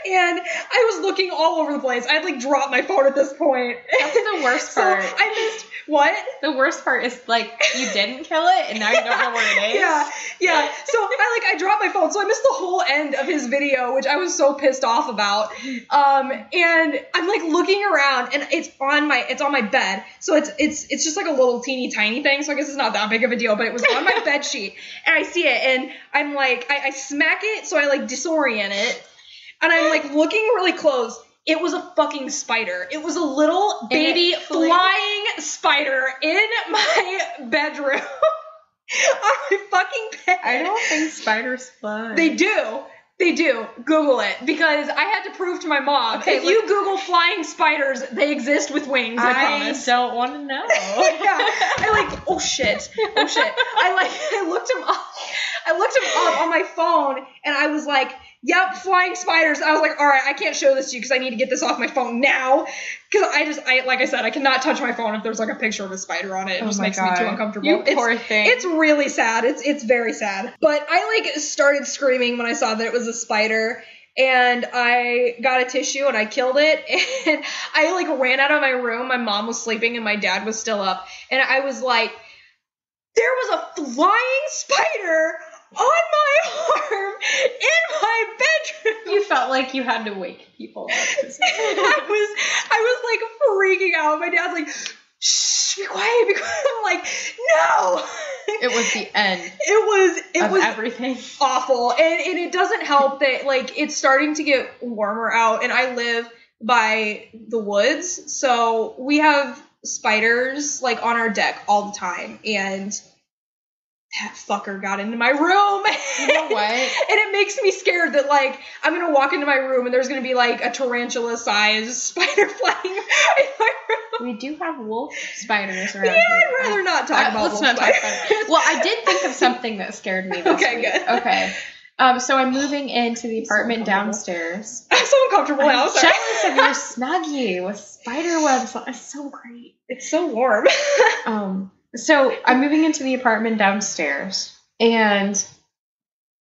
And I was looking all over the place. I'd like dropped my phone at this point. That's the worst part. So I missed what? The worst part is like you didn't kill it and now you don't know where it is. Yeah. So I dropped my phone, so I missed the whole end of his video, which I was so pissed off about. And I'm like looking around, and it's on my bed. So it's just like a little teeny tiny thing. So I guess it's not that big of a deal, but it was on my bed sheet, and I see it, and I'm like I smack it, so I like disorient it. And I'm like looking really close. It was a fucking spider. It was a little baby flying spider in my bedroom. On my fucking bed. I don't think spiders fly. They do. Google it. Because I had to prove to my mom. Okay, if you Google flying spiders, they exist with wings, I promise. I don't want to know. Yeah. I like, oh shit. I looked him up. I looked him up on my phone, and I was like, yep, flying spiders. I was like, all right, I can't show this to you because I need to get this off my phone now. Because I like I said, I cannot touch my phone if there's like a picture of a spider on it. It just makes me too uncomfortable. You poor thing. It's really sad. It's very sad. But I like started screaming when I saw that it was a spider. And I got a tissue and I killed it. And I like ran out of my room. My mom was sleeping and my dad was still up. And I was like, there was a flying spider on my arm in my bedroom. You felt like you had to wake people up. I was like freaking out. My dad's like, shh, be quiet. I'm like, no. It was the end. It was everything. Awful. And it doesn't help that like it's starting to get warmer out, and I live by the woods, so we have spiders like on our deck all the time, and that fucker got into my room. You know what? And it makes me scared that, like, I'm going to walk into my room and there's going to be, like, a tarantula-sized spider flying in my room. We do have wolf spiders around here. I'd rather not talk about wolf spiders. Talk about it. Well, I did think of something that scared me this week. Good. Okay. So I'm moving into the apartment downstairs. I'm so uncomfortable now. I'm jealous of your Snuggie with spider webs. It's so great. It's so warm. So I'm moving into the apartment downstairs, and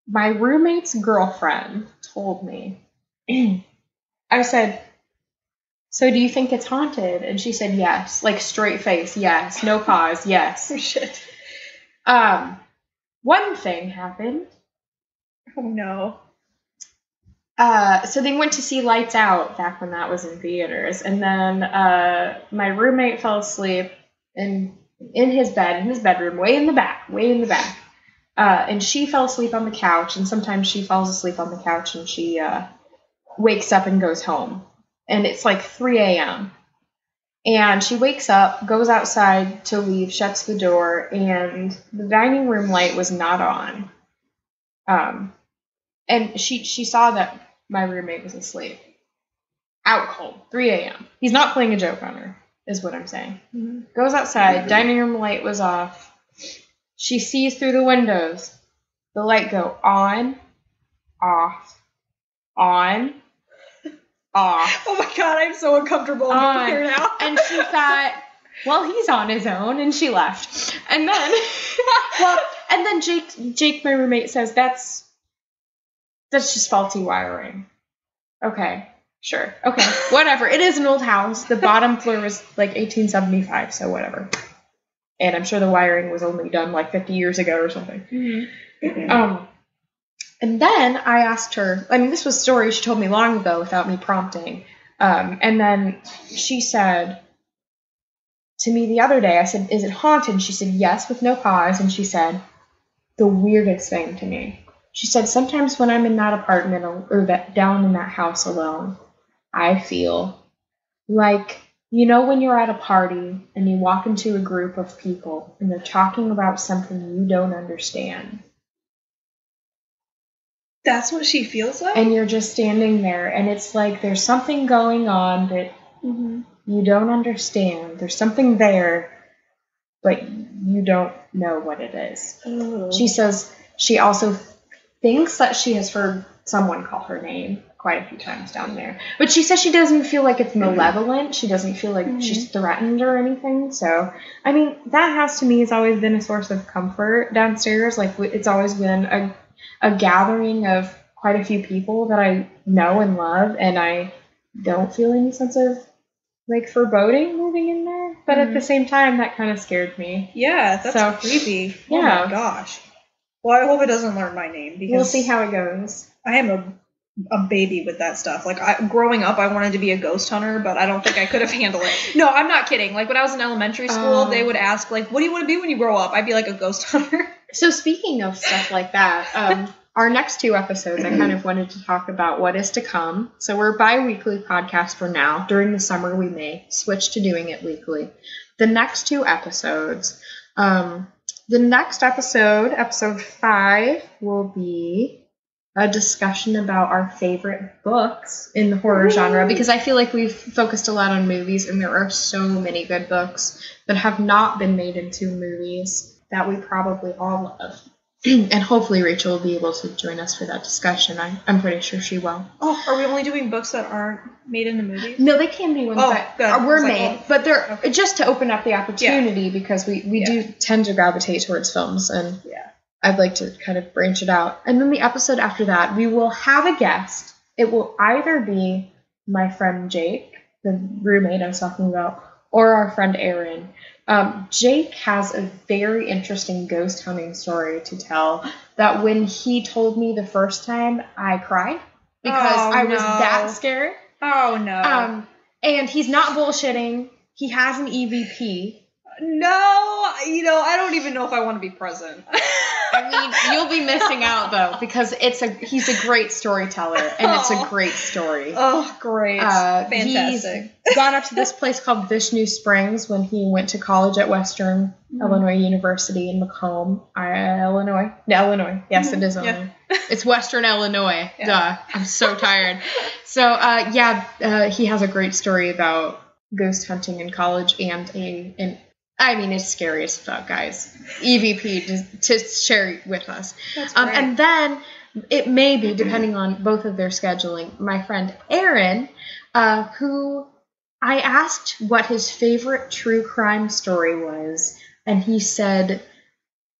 my roommate's girlfriend told me, I said, so do you think it's haunted? And she said, yes, like straight face. Yes. No pause. Yes. Oh, shit. One thing happened. Oh, no. So they went to see Lights Out back when that was in theaters. And then my roommate fell asleep in his bed, in his bedroom, way in the back. And she fell asleep on the couch. And sometimes she falls asleep on the couch and she wakes up and goes home. And it's like 3 a.m. And she wakes up, goes outside to leave, shuts the door, and the dining room light was not on. And she saw that my roommate was asleep. Out cold. 3 a.m. He's not playing a joke on her, is what I'm saying. Mm-hmm. Goes outside. Dining room light was off. She sees through the windows the light go on, off, on, off. Oh my God, I'm so uncomfortable here now. And she thought, well, he's on his own, and she left. And then, Jake, my roommate, says that's just faulty wiring. Okay, sure. Okay, whatever. It is an old house. The bottom floor was like 1875, so whatever. And I'm sure the wiring was only done like 50 years ago or something. Mm-hmm. And then I asked her, I mean, this was a story she told me long ago without me prompting. And then she said to me the other day, I said, is it haunted? And she said, yes, with no pause. And she said, the weirdest thing to me She said, sometimes when I'm in that apartment or down in that house alone, I feel like, you know, when you're at a party and you walk into a group of people and they're talking about something you don't understand. That's what she feels like? And you're just standing there, and it's like there's something going on that you don't understand. There's something there, but you don't know what it is. Ooh. She says she also thinks that she has heard someone call her name quite a few times down there. But she says she doesn't feel like it's malevolent. She doesn't feel like she's threatened or anything. So, I mean, that has to me has always been a source of comfort downstairs. Like, it's always been a gathering of quite a few people that I know and love, and I don't feel any sense of, like, foreboding moving in there. But at the same time, that kind of scared me. Yeah, that's creepy. Yeah. Oh my gosh. Well, I hope it doesn't learn my name, because we'll see how it goes. I am a baby with that stuff. Like, growing up, I wanted to be a ghost hunter, but I don't think I could have handled it. No, I'm not kidding. Like, when I was in elementary school, they would ask, like, what do you want to be when you grow up? I'd be like a ghost hunter. So speaking of stuff like that, our next 2 episodes, I kind of wanted to talk about what is to come. So we're bi-weekly podcast for now. During the summer, we may switch to doing it weekly. The next 2 episodes, the next episode, episode 5, will be a discussion about our favorite books in the horror genre, because I feel like we've focused a lot on movies, and there are so many good books that have not been made into movies that we probably all love. And hopefully Rachel will be able to join us for that discussion. I'm pretty sure she will. Oh, are we only doing books that aren't made into movies? No, they can be ones that were made, but they're just to open up the opportunity, because we do tend to gravitate towards films, and I'd like to kind of branch it out. And then the episode after that, we will have a guest. It will either be my friend Jake, the roommate I was talking about, or our friend Aaron. Jake has a very interesting ghost hunting story to tell that when he told me the first time, I cried because I was that scared. Oh, no. And he's not bullshitting. He has an EVP. No, I don't even know if I want to be present. I mean, you'll be missing out, though, because he's a great storyteller, and it's a great story. Oh, great. Fantastic. He's gone up to this place called Vishnu Springs when he went to college at Western Illinois University in Macomb, Illinois. Illinois. Yes, it is Illinois. Yeah. It's Western Illinois. Yeah. Duh. I'm so tired. So, he has a great story about ghost hunting in college, and I mean, it's scary as fuck, guys. EVP to share with us. And then it may be, depending on both of their scheduling, my friend Aaron, who I asked what his favorite true crime story was, and he said,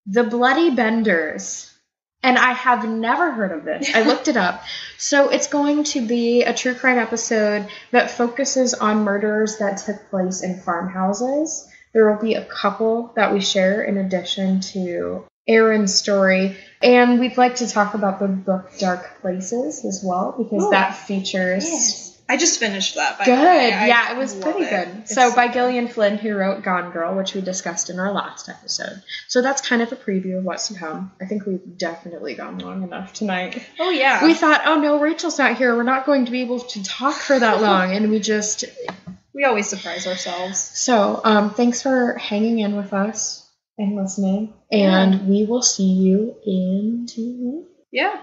The Bloody Benders. And I have never heard of this. I looked it up. So it's going to be a true crime episode that focuses on murders that took place in farmhouses. There will be a couple that we share in addition to Aaron's story. And we'd like to talk about the book Dark Places as well, because that features... Yes. I just finished that. Good. Yeah, it was pretty good. So by Gillian Flynn, who wrote Gone Girl, which we discussed in our last episode. So that's kind of a preview of what's to come. I think we've definitely gone long enough tonight. Oh, yeah. We thought, oh, no, Rachel's not here. We're not going to be able to talk for that long. And we always surprise ourselves. So thanks for hanging in with us and listening. And we will see you in 2 weeks. Yeah.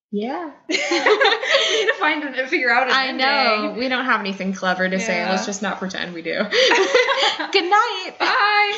Yeah. We need to figure out an ending. I know. We don't have anything clever to say. Let's just not pretend we do. Good night. Bye.